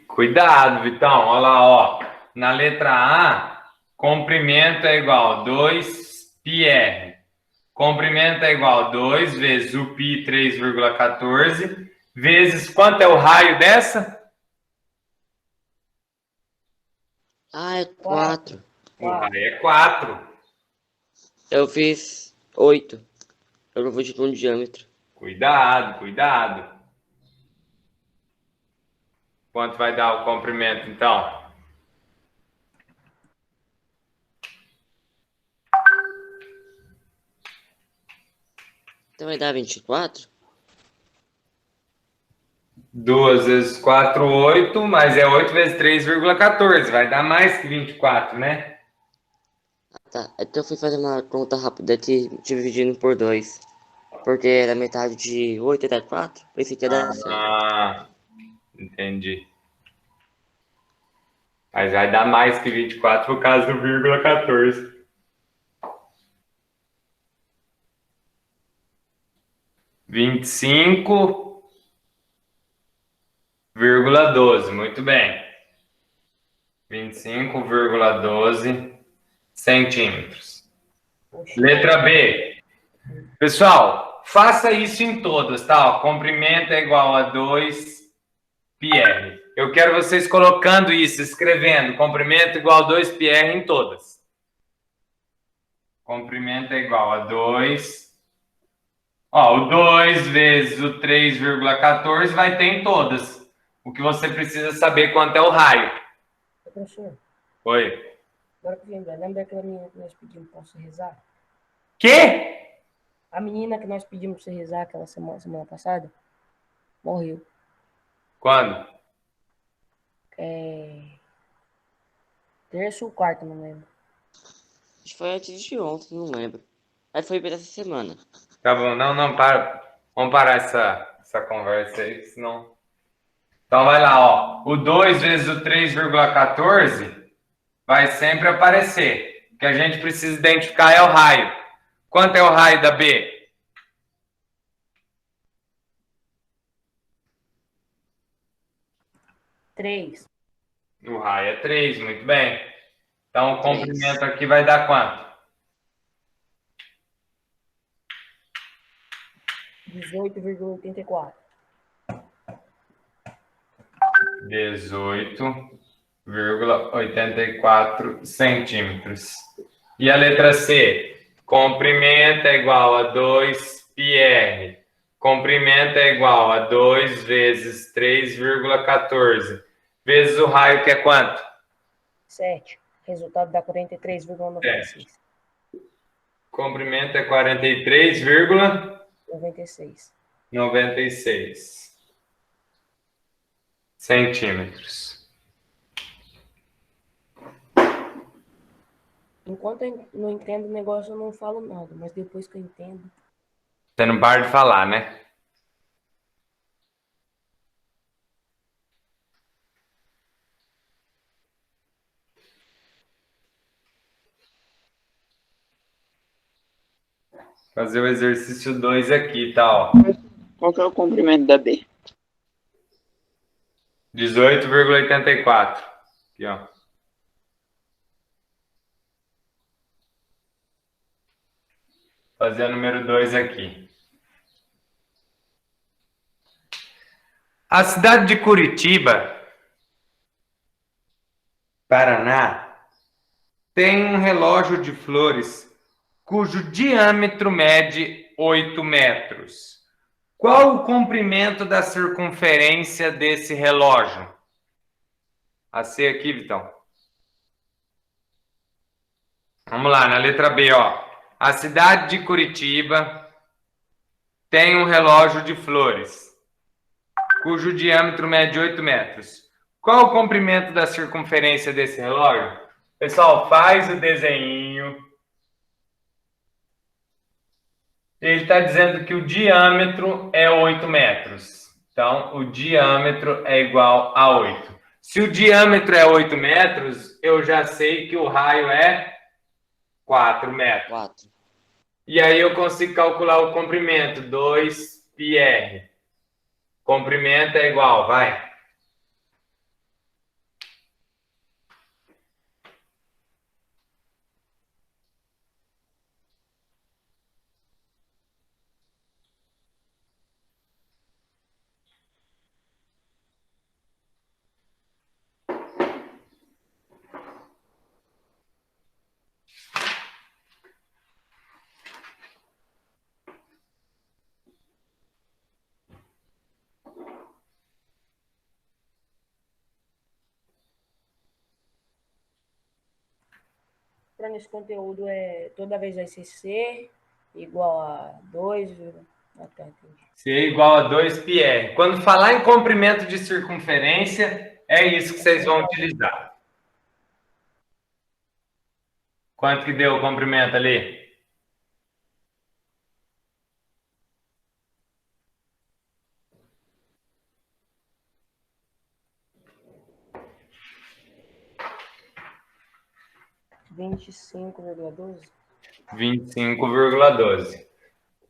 Cuidado, Vitão. Olha lá, ó. Na letra A, comprimento é igual a 2πr. Comprimento é igual a 2 vezes o π 3,14 vezes quanto é o raio dessa? Ah, é 4. O raio é 4. Eu fiz 8. Eu não vou de um diâmetro. Cuidado, cuidado. Quanto vai dar o comprimento, então? Então vai dar 24? 2 vezes 4, 8, mas é 8 vezes 3,14. Vai dar mais que 24, né? Tá, então eu fui fazer uma conta rápida aqui, dividindo por 2. Porque era metade de 8 era 4. Pensei que ia dar certo. Ah, entendi. Mas vai dar mais que 24 por causa do vírgula 14. Vinte e cinco vírgula 12, muito bem. 25,12 centímetros. Oxi. Letra B. Pessoal, faça isso em todas, tá? Ó, comprimento é igual a 2 πr. Eu quero vocês colocando isso, escrevendo comprimento igual a 2 πr em todas. Comprimento é igual a 2. Ó, o 2 vezes o 3,14 vai ter em todas. O que você precisa saber quanto é o raio. Professor, Oi. agora que eu lembro, lembra aquela menina que nós pedimos para você rezar? Quê? A menina que nós pedimos para você rezar aquela semana passada, morreu. Quando? Terça ou quarta, não lembro. Acho que foi antes de ontem, não lembro. Aí foi pra essa semana. Tá bom, não, para. Vamos parar essa conversa aí, senão. Então vai lá, ó. O 2 vezes o 3,14 vai sempre aparecer. O que a gente precisa identificar é o raio. Quanto é o raio da B? 3. O raio é 3, muito bem. Então o 3. comprimento aqui vai dar quanto? 18,84. 18,84 centímetros. E a letra C? Comprimento é igual a 2 πr. Comprimento é igual a 2 vezes 3,14 vezes o raio, que é quanto? 7. Resultado dá 43,96. Comprimento é 43,96 96. centímetros. Enquanto eu não entendo o negócio, eu não falo nada. Mas depois que eu entendo... Você não para de falar, né? Fazer o exercício 2 aqui, tá? Ó. Qual que é o comprimento da B? 18,84. Aqui, ó. Fazer o número 2 aqui. A cidade de Curitiba, Paraná, tem um relógio de flores cujo diâmetro mede 8 metros. Qual o comprimento da circunferência desse relógio? A C aqui, Vitão. Vamos lá, na letra B, ó. A cidade de Curitiba tem um relógio de flores cujo diâmetro mede 8 metros. Qual o comprimento da circunferência desse relógio? Pessoal, faz o desenho. Ele está dizendo que o diâmetro é 8 metros. Então, o diâmetro é igual a 8. Se o diâmetro é 8 metros, eu já sei que o raio é 4 metros. 4. E aí eu consigo calcular o comprimento, 2 πr. Comprimento é igual, vai. mostrando esse conteúdo toda vez vai ser C igual a 2, ah, tá, entendi. C igual a 2πr. Quando falar em comprimento de circunferência, é isso que vocês vão utilizar. Quanto que deu o comprimento ali? R$ 25,12. 25,12.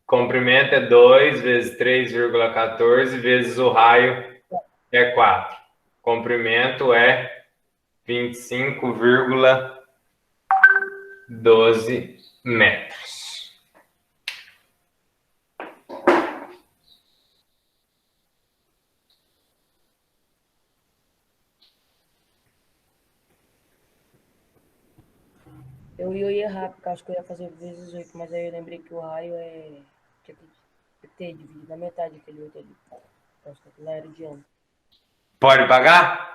Comprimento é 2 vezes 3,14 vezes o raio é 4. Comprimento é 25,12 metros. Eu ia errar, porque acho que eu ia fazer vezes 8, mas aí eu lembrei que o raio tinha que ter dividido na metade aquele 8 ali. Acho que aquilo lá era de ano. Pode pagar?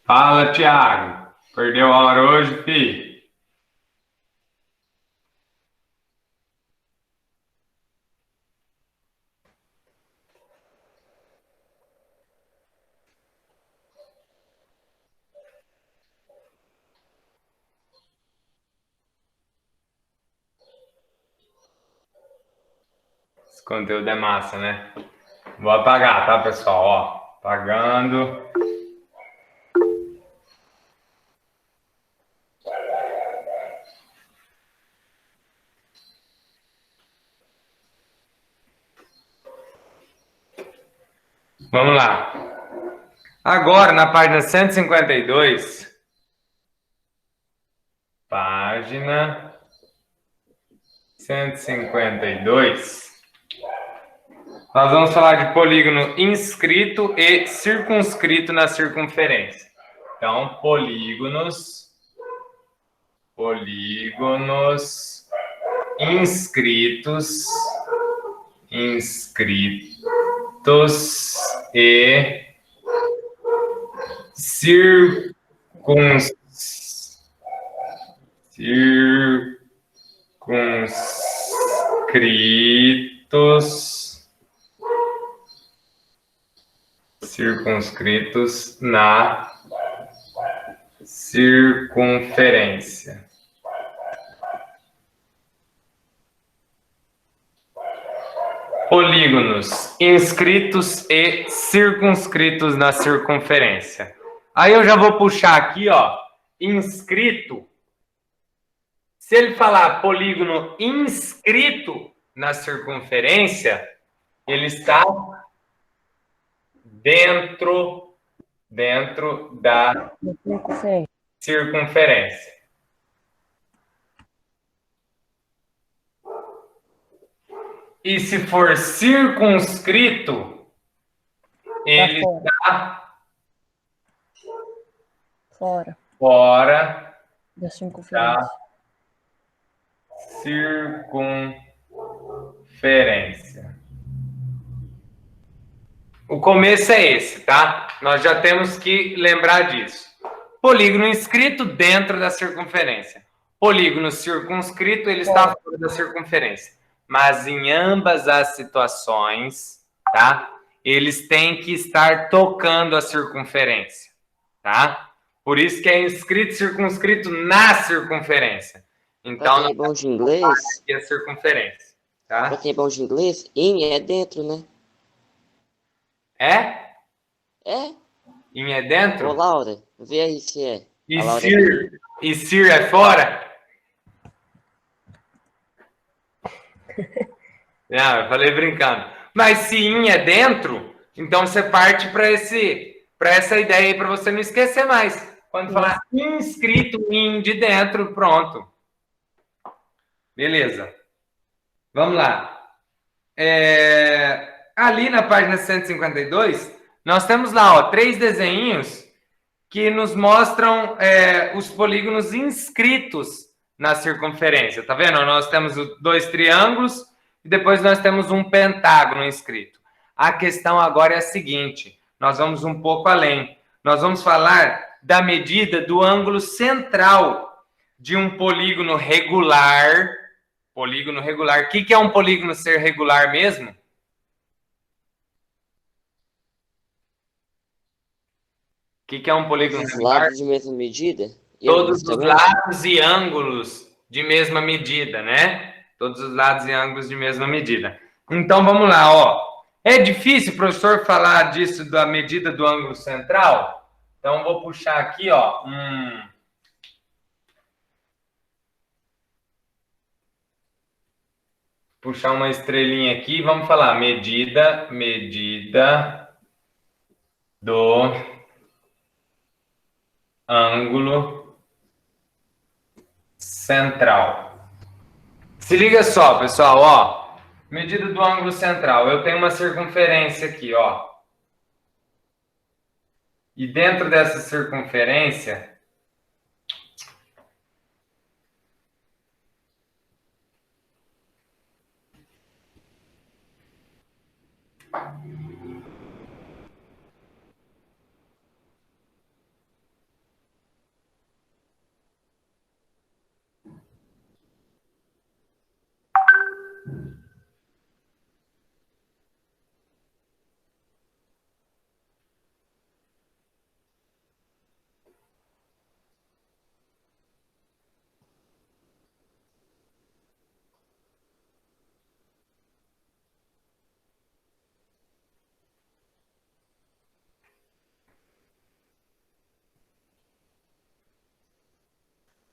Fala, Thiago. Perdeu a hora hoje, filho? Esse conteúdo é massa, né? Vou apagar, tá, pessoal? Ó, apagando. Vamos lá. Agora, na página 152, página 152, nós vamos falar de polígono inscrito e circunscrito na circunferência. Então, polígonos inscritos e circunscritos na circunferência. Polígonos inscritos e circunscritos na circunferência. Aí eu já vou puxar aqui, ó, inscrito. Se ele falar polígono inscrito na circunferência, ele está dentro da circunferência. E se for circunscrito, ele está fora da circunferência. O começo é esse, tá? Nós já temos que lembrar disso. Polígono inscrito dentro da circunferência. Polígono circunscrito, ele está fora da circunferência. Mas em ambas as situações, tá? Eles têm que estar tocando a circunferência, tá? Por isso que é inscrito e circunscrito na circunferência. Então, pra quem é bom de inglês, aqui a circunferência, tá? pra quem é bom de inglês, in é dentro, né? É? É? In é dentro? Ô, Laura, vê aí se é. E A Laura Sir é fora? Não, eu falei brincando. Mas se in é dentro, então você parte para essa ideia aí para você não esquecer mais. Quando falar inscrito, in de dentro, pronto. Beleza. Vamos lá. Ali na página 152, nós temos lá, ó, 3 desenhos que nos mostram os polígonos inscritos na circunferência. Tá vendo? Nós temos 2 triângulos e depois nós temos um pentágono inscrito. A questão agora é a seguinte, nós vamos um pouco além. Nós vamos falar da medida do ângulo central de um polígono regular. Polígono regular. O que é um polígono ser regular mesmo? O que é um polígono Os regular? lados de mesma medida? E Todos ângulos os também? lados e ângulos de mesma medida, né? Todos os lados e ângulos de mesma medida. Então, vamos lá, ó. É difícil, professor, falar disso da medida do ângulo central? Então, vou puxar aqui, ó. Puxar uma estrelinha aqui. Vamos falar medida do ângulo central. Se liga só, pessoal, ó. Medida do ângulo central. Eu tenho uma circunferência aqui, ó. E dentro dessa circunferência,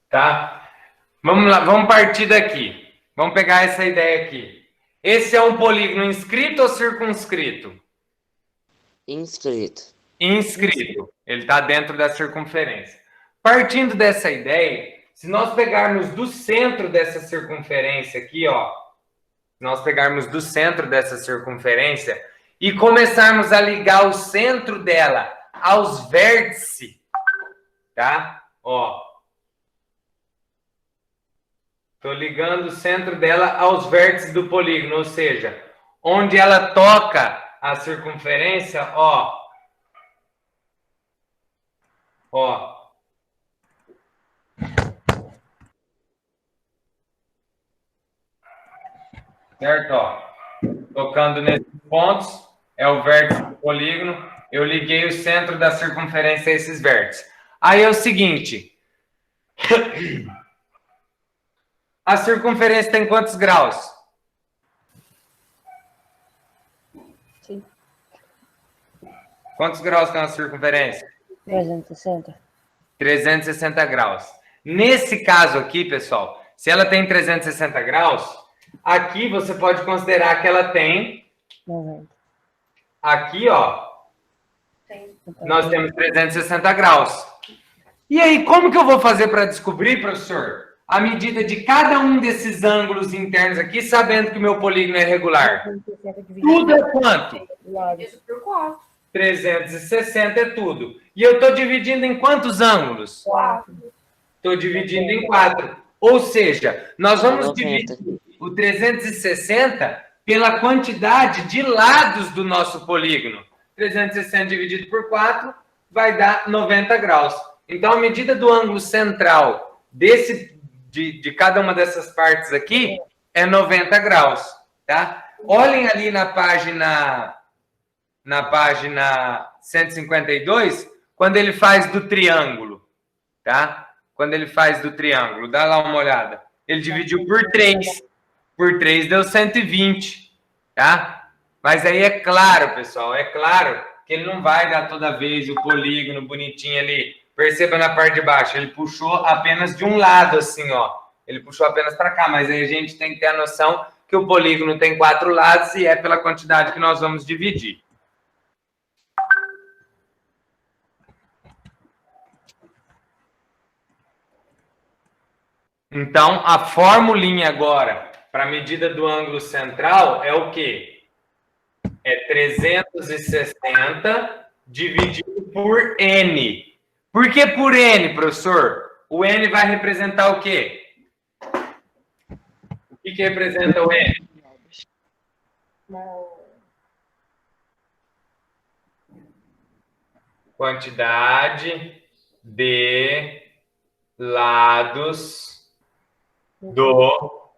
tá? Vamos lá, vamos partir daqui. Vamos pegar essa ideia aqui. Esse é um polígono inscrito ou circunscrito? Inscrito. Inscrito. Ele está dentro da circunferência. Partindo dessa ideia, se nós pegarmos do centro dessa circunferência aqui, ó, se nós pegarmos do centro dessa circunferência e começarmos a ligar o centro dela aos vértices, tá? Ó. Estou ligando o centro dela aos vértices do polígono, ou seja, onde ela toca a circunferência, ó. Ó. Certo? Ó. Tocando nesses pontos, é o vértice do polígono. Eu liguei o centro da circunferência a esses vértices. Aí é o seguinte. A circunferência tem quantos graus? Sim. Quantos graus tem a circunferência? 360. 360 graus. Nesse caso aqui, pessoal, se ela tem 360 graus, aqui você pode considerar que ela tem... 90. Aqui, ó, nós temos 360 graus. E aí, como que eu vou fazer para descobrir, professor, a medida de cada um desses ângulos internos aqui, sabendo que o meu polígono é regular? Tudo é quanto? 360 é tudo. E eu estou dividindo em quantos ângulos? 4. Estou dividindo em 4. Ou seja, nós vamos 90. dividir o 360 pela quantidade de lados do nosso polígono. 360 dividido por 4 vai dar 90 graus. Então, a medida do ângulo central de cada uma dessas partes aqui é 90 graus, tá? Olhem ali na página 152, quando ele faz do triângulo, tá? Quando ele faz do triângulo, dá lá uma olhada. Ele dividiu por 3. Por 3 deu 120, tá? Mas aí é claro, pessoal, é claro que ele não vai dar toda vez o polígono bonitinho ali. Perceba na parte de baixo, ele puxou apenas de um lado, assim, ó. Ele puxou apenas para cá, mas aí a gente tem que ter a noção que o polígono tem 4 lados e é pela quantidade que nós vamos dividir. Então, a formulinha agora para a medida do ângulo central é o quê? É 360 dividido por N. Por que por N, professor? O N vai representar o quê? O que representa o N? Quantidade de lados do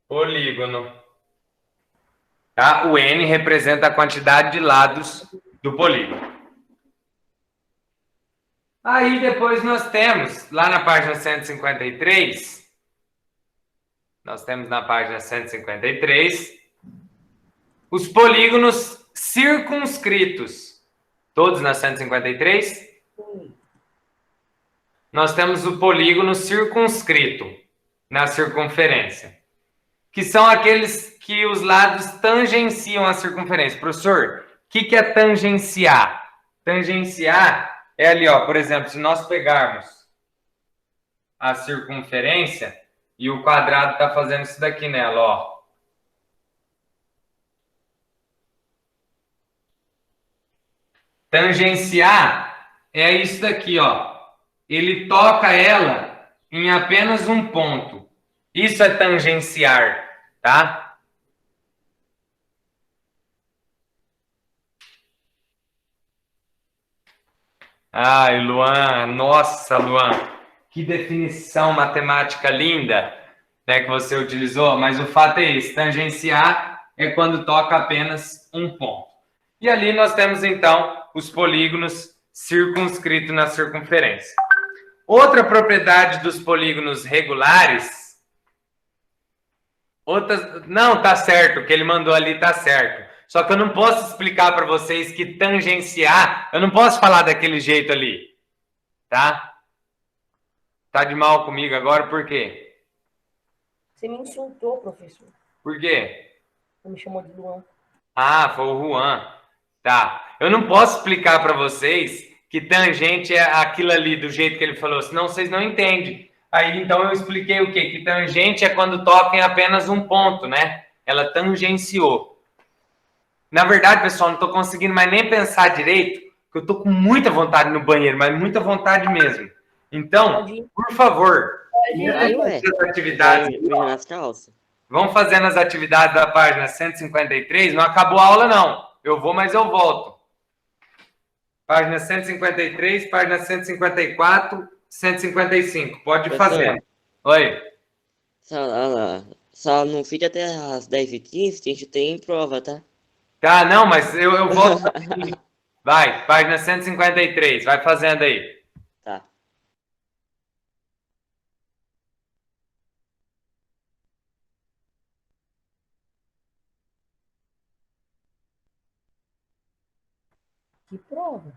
polígono. Tá? O N representa a quantidade de lados do polígono. Aí depois nós temos, lá na página 153, nós temos na página 153, os polígonos circunscritos. Todos na 153? Nós temos o polígono circunscrito na circunferência, que são aqueles que os lados tangenciam a circunferência. Professor, o que é tangenciar? Tangenciar é ali, ó, por exemplo, se nós pegarmos a circunferência e o quadrado está fazendo isso daqui nela, ó. Tangenciar é isso daqui, ó. Ele toca ela em apenas um ponto. Isso é tangenciar, tá? Ai, Luan, nossa, Luan, que definição matemática linda, né, que você utilizou, mas o fato é esse, tangenciar é quando toca apenas um ponto. E ali nós temos, então, os polígonos circunscritos na circunferência. Outra propriedade dos polígonos regulares, não, tá certo, o que ele mandou ali tá certo. Só que eu não posso explicar para vocês que tangenciar, eu não posso falar daquele jeito ali, tá? Tá de mal comigo agora, por quê? Você me insultou, professor. Por quê? Você me chamou de Luan. Ah, foi o Juan. Tá. Eu não posso explicar para vocês que tangente é aquilo ali do jeito que ele falou, senão vocês não entendem. Aí, então, eu expliquei o quê? Que tangente é quando toca em apenas um ponto, né? Ela tangenciou. Na verdade, pessoal, não estou conseguindo mais nem pensar direito, porque eu estou com muita vontade no banheiro, mas muita vontade mesmo. Então, por favor, Vai, ué. as atividades. Vai mijar nas calças. Vão fazendo as atividades da página 153. Não acabou a aula, não. Eu vou, mas eu volto. Página 153, página 154, 155. Pode ir fazendo. Oi. Só não fica até as 10h15, que a gente tem prova, tá? Tá, não, mas eu volto. Vai, página 153. Vai fazendo aí. Tá. Que prova?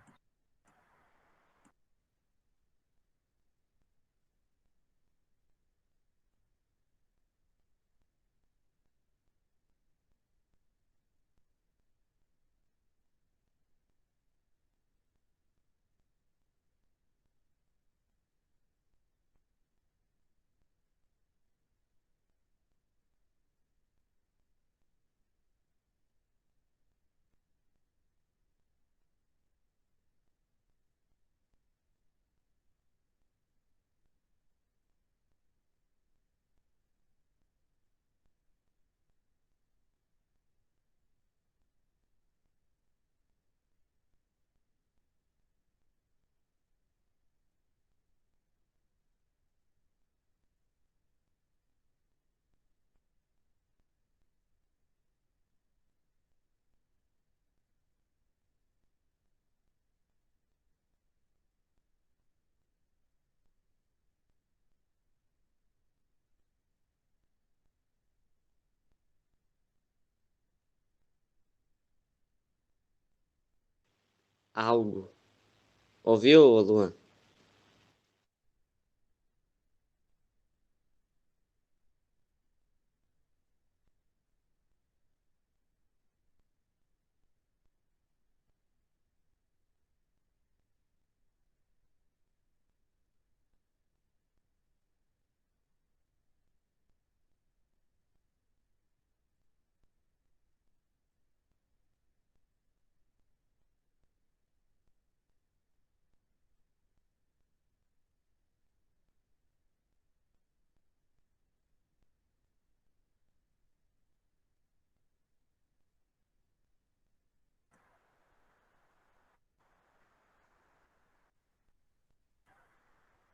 Algo. Ouviu, Luan?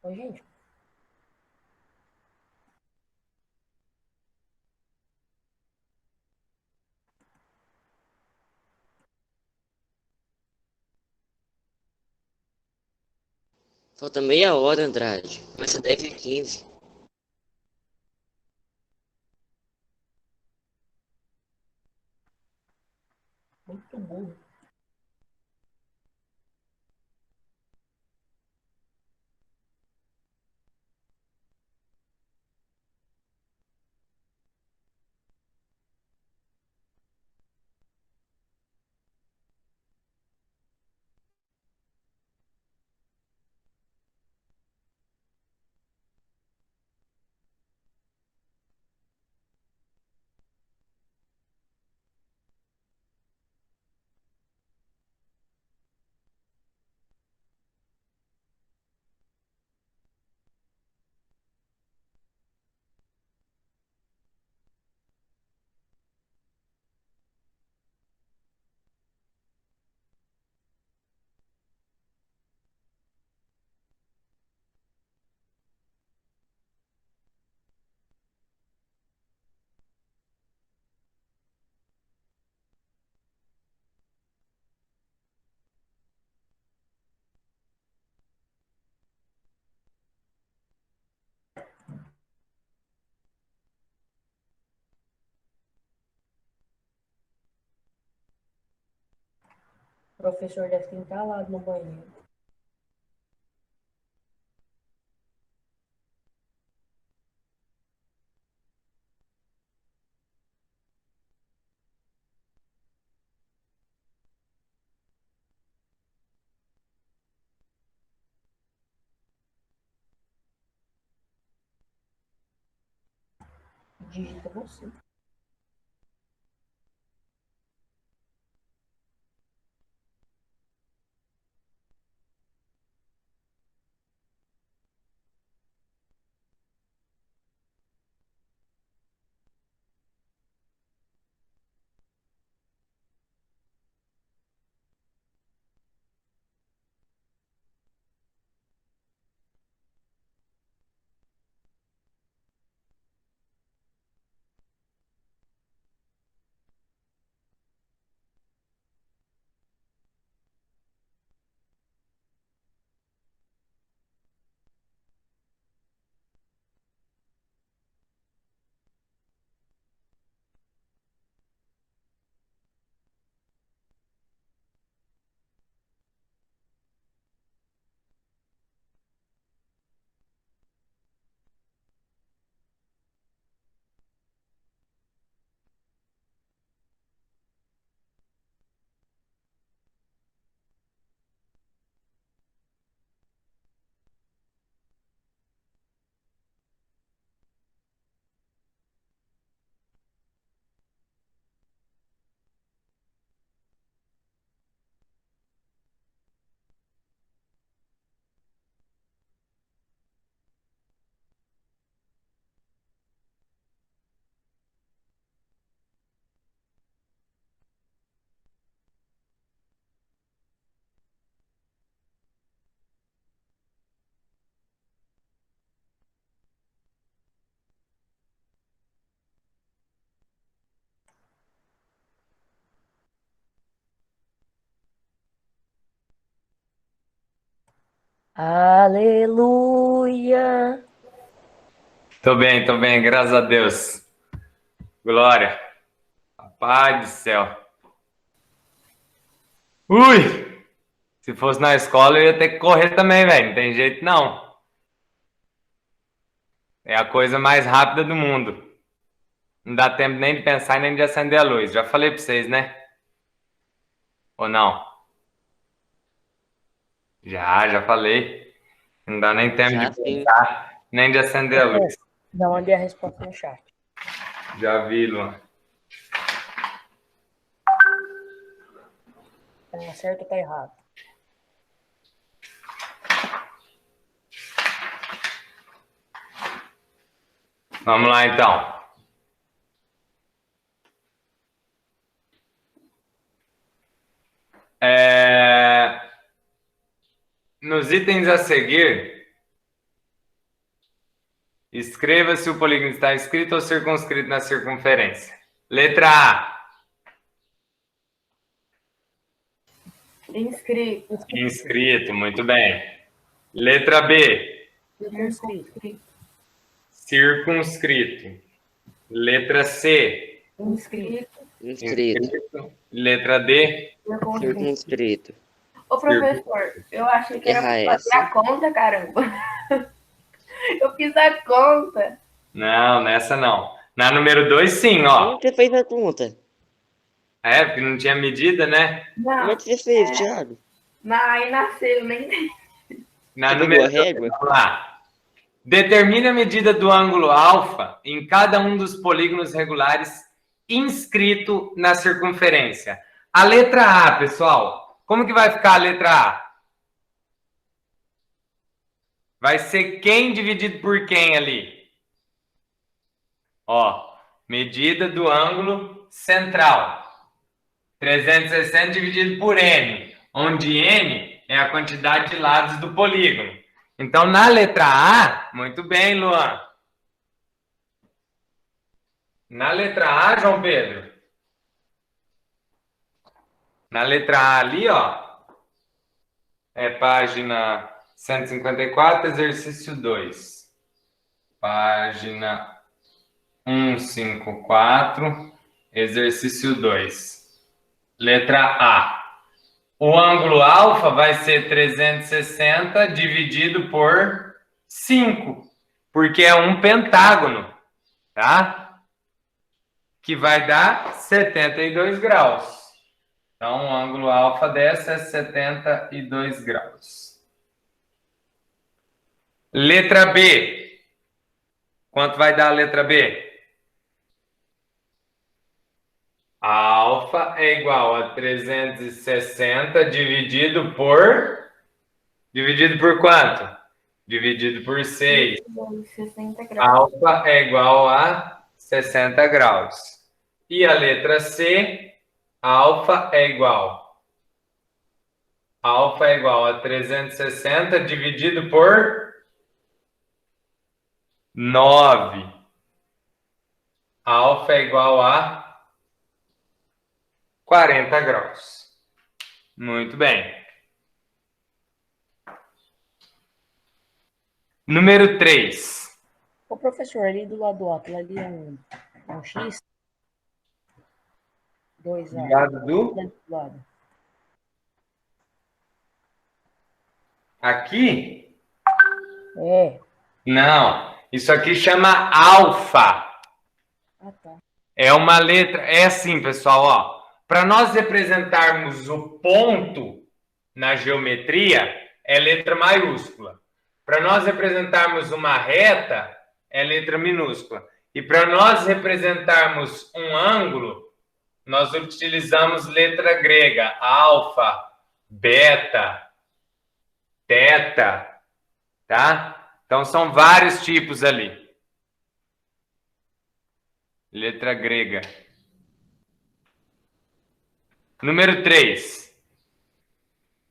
Ô, gente, Falta meia hora, Andrade. Começa 10h15. muito burro. O professor deve ter entalado no banheiro. Digita você. Aleluia! Tô bem, graças a Deus. Glória. Pai do céu. Ui! Se fosse na escola, eu ia ter que correr também, velho. Não tem jeito, não. É a coisa mais rápida do mundo. Não dá tempo nem de pensar nem de acender a luz. Já falei pra vocês, né? Ou não? Já falei. Não dá nem tempo de Já sim. pensar, nem de acender a luz. Já mandei a resposta no chat. Já vi, Luan. Tá certo ou tá errado? Vamos lá, então. Nos itens a seguir, Escreva se o polígono está inscrito ou circunscrito na circunferência. Letra A. Inscrito. Inscrito, muito bem. Letra B. Inscrito. Circunscrito. Letra C. Inscrito. Inscrito. Letra D. Circunscrito. Ô, professor, eu achei que era pra Erra fazer a conta, caramba. Eu fiz a conta. Não, nessa não. Na número 2, sim, ó. Como você fez a conta? É, porque não tinha medida, né? Como Não, é que você fez, Thiago? aí nasceu, nem Na Você número pegou a régua? Vamos lá. Determine a medida do ângulo alfa em cada um dos polígonos regulares inscrito na circunferência. A letra A, pessoal. Como que vai ficar a letra A? Vai ser quem dividido por quem ali? Ó, medida do ângulo central. 360 dividido por N, onde N é a quantidade de lados do polígono. Então, na letra A, muito bem, Luan. Na letra A, João Pedro. Na letra A ali, ó, é página 154, exercício 2. Página 154, exercício 2. Letra A. O ângulo alfa vai ser 360 dividido por 5, porque é um pentágono, tá? Que vai dar 72 graus. Então, o ângulo alfa dessa é 72 graus. Letra B. Quanto vai dar a letra B? A alfa é igual a 360 dividido por... Dividido por quanto? Dividido por 6. 60 graus. Alfa é igual a 60 graus. E a letra C, alfa é igual. Alfa é igual a 360 dividido por 9. Alfa é igual a 40 graus. Muito bem. Número 3. Ô, professor, ali do lado do aquilo ali é um X? 2A. Ligado do... Do lado. Aqui? É. Não. Isso aqui chama alfa. Ah, tá. É uma letra... É assim, pessoal, ó. Para nós representarmos o ponto na geometria, é letra maiúscula. Para nós representarmos uma reta, é letra minúscula. E para nós representarmos um ângulo, nós utilizamos letra grega, alfa, beta, teta, tá? Então, são vários tipos ali. Letra grega. Número 3.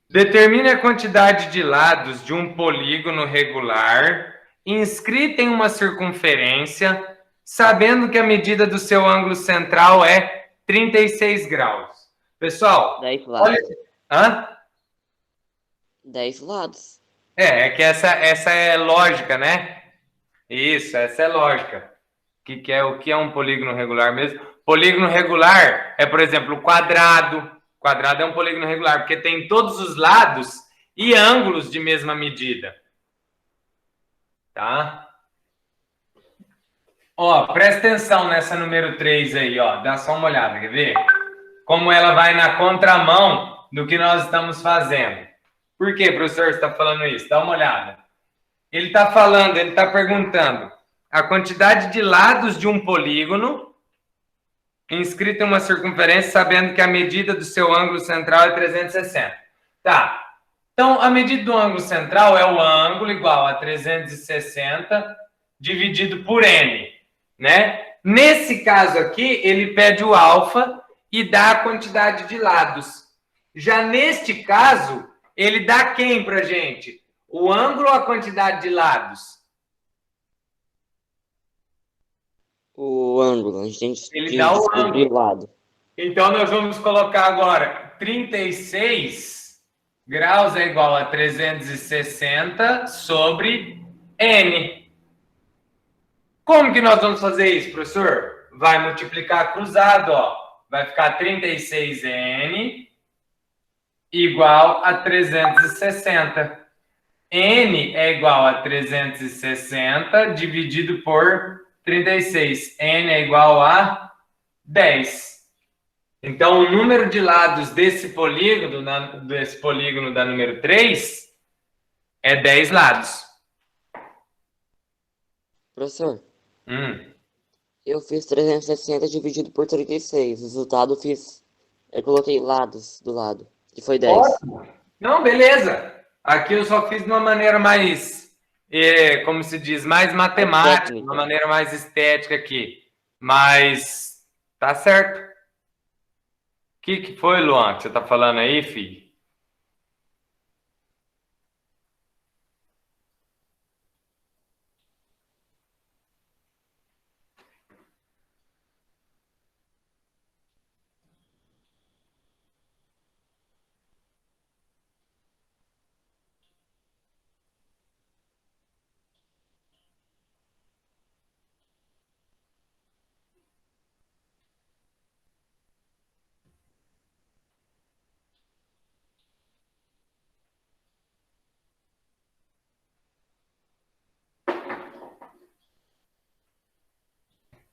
Determine a quantidade de lados de um polígono regular inscrito em uma circunferência, sabendo que a medida do seu ângulo central é 36 graus. Pessoal, 10 lados. olha... Hã? 10 lados. É que essa é lógica, né? Isso, essa é lógica. O que é um polígono regular mesmo? Polígono regular é, por exemplo, o quadrado. Quadrado é um polígono regular, porque tem todos os lados e ângulos de mesma medida. Tá? Ó, presta atenção nessa número 3 aí, ó. Dá só uma olhada, quer ver? Como ela vai na contramão do que nós estamos fazendo. Por que, professor, você está falando isso? Dá uma olhada. Ele está perguntando a quantidade de lados de um polígono inscrito em uma circunferência, sabendo que a medida do seu ângulo central é 360. Tá. Então, a medida do ângulo central é o ângulo igual a 360 dividido por N, né? Nesse caso aqui, ele pede o alfa e dá a quantidade de lados. Já neste caso, ele dá quem pra gente? O ângulo ou a quantidade de lados? o ângulo. A gente tem Ele que dá o descobrir ângulo. o lado. Então, nós vamos colocar agora 36 graus é igual a 360 sobre N. Como que nós vamos fazer isso, professor? Vai multiplicar cruzado, ó. Vai ficar 36N igual a 360. N é igual a 360 dividido por 36. N é igual a 10. Então, o número de lados desse polígono da número 3 é 10 lados. Professor, Hum. eu fiz 360 dividido por 36. O resultado eu fiz. Eu coloquei lados do lado. E foi 10. Ótimo. Não, beleza. Aqui eu só fiz de uma maneira mais, como se diz, mais matemática, de uma maneira mais estética aqui. Mas tá certo. O que foi, Luan, que você tá falando aí, filho?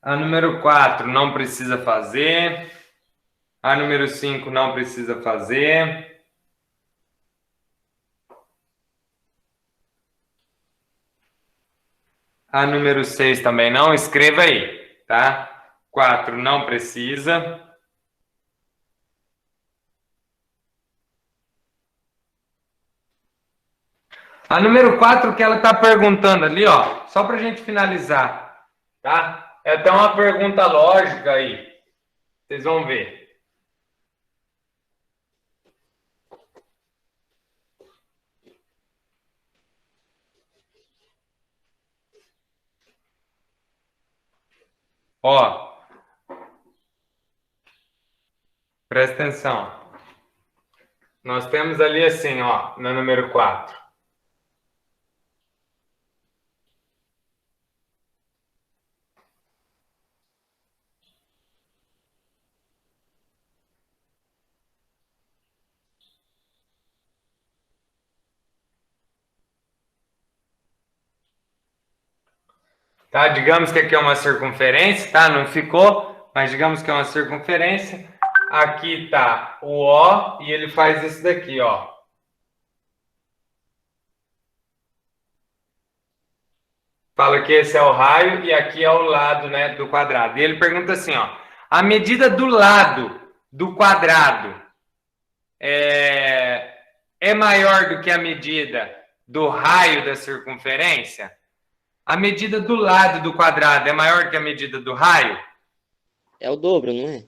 A número 4 não precisa fazer. A número 5 não precisa fazer. A número 6 também não. Escreva aí, tá? 4 não precisa. A número 4 que ela está perguntando ali, ó, só para a gente finalizar, tá? É até uma pergunta lógica aí. Vocês vão ver. Ó, presta atenção. Nós temos ali assim, ó, no número 4. Tá? Digamos que aqui é uma circunferência, tá? Não ficou, mas digamos que é uma circunferência. Aqui tá o O e ele faz isso daqui, ó. Fala que esse é o raio e aqui é o lado, né, do quadrado. E ele pergunta assim, ó, a medida do lado do quadrado é maior do que a medida do raio da circunferência? A medida do lado do quadrado é maior que a medida do raio? É o dobro, não é?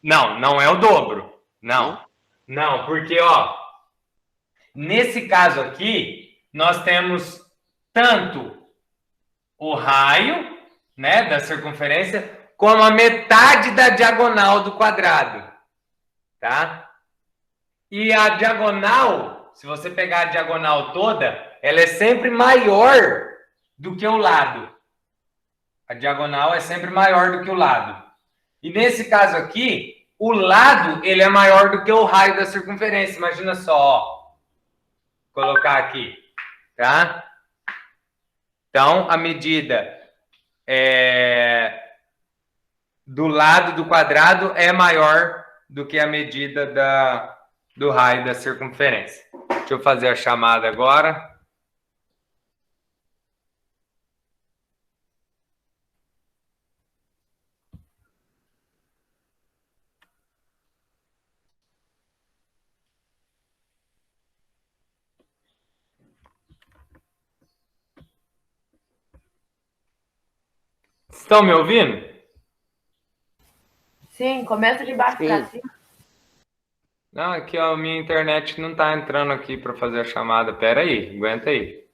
Não, não é o dobro. Não. Não, porque, ó, nesse caso aqui, nós temos tanto o raio, né, da circunferência, como a metade da diagonal do quadrado, tá? E a diagonal, se você pegar a diagonal toda, ela é sempre maior do que o lado. A diagonal é sempre maior do que o lado. E nesse caso aqui, o lado, ele é maior do que o raio da circunferência. Imagina só, ó. Vou colocar aqui, tá? Então, a medida do lado do quadrado é maior do que a medida do raio da circunferência. Deixa eu fazer a chamada agora. Estão me ouvindo? Sim, começa de baixo para cima. Não, aqui ó, a minha internet não tá entrando aqui para fazer a chamada. Pera aí, aguenta aí.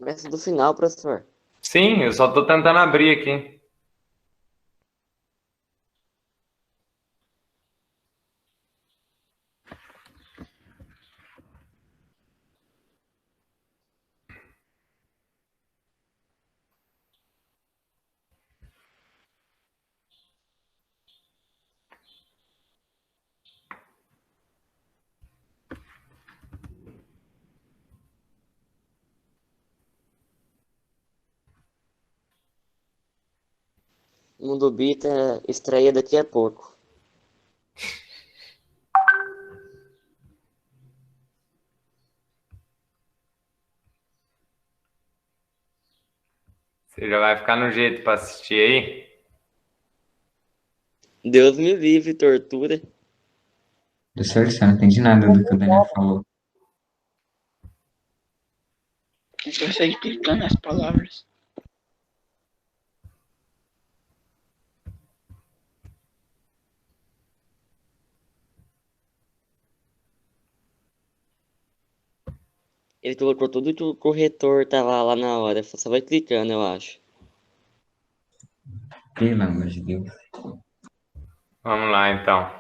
Essa do final, professor. Sim, eu só tô tentando abrir aqui. Mundo Bita estreia daqui a pouco. Você já vai ficar no jeito pra assistir aí? Deus me livre, tortura. Professor, você não entendi nada do que o Daniel falou. Você vai explicando as palavras. Ele colocou tudo que o corretor tava lá na hora. Só vai clicando, eu acho. Pelo amor de Deus. Vamos lá, então.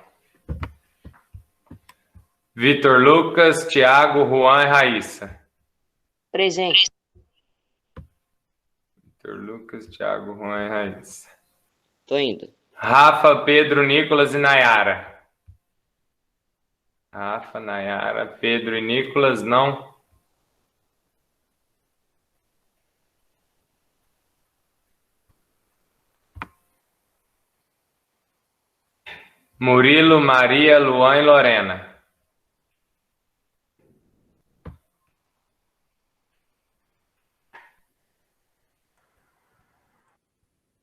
Vitor Lucas, Thiago, Juan e Raíssa. Presente. Vitor Lucas, Thiago, Juan e Raíssa. Tô indo. Rafa, Pedro, Nicolas e Nayara. Rafa, Nayara, Pedro e Nicolas, não. Murilo, Maria, Luan e Lorena.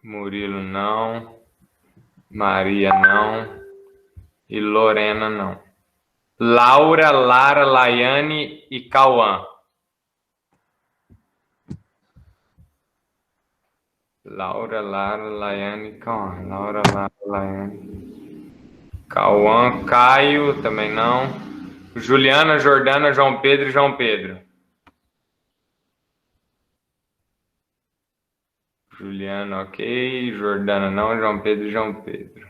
Murilo, não. Maria, não. E Lorena, não. Laura, Lara, Laiane e Cauã. Laura, Lara, Laiane e Cauã. Laura, Lara, Laiane. Cauã, Caio, também não. Juliana, Jordana, João Pedro e João Pedro. Juliana, ok. Jordana, não. João Pedro e João Pedro.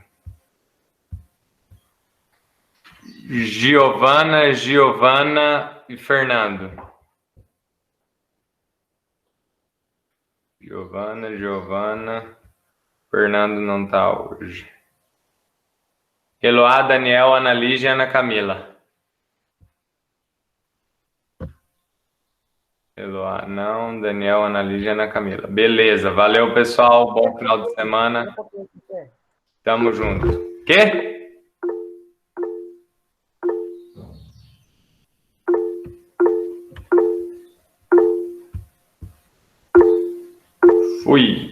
Giovana, Giovana e Fernando. Giovana. Fernando não tá hoje. Eloá, Daniel, Ana Lígia e Ana Camila. Eloá, não. Daniel, Ana Lígia e Ana Camila. Beleza. Valeu, pessoal. Bom final de semana. Tamo junto. Quê? Fui.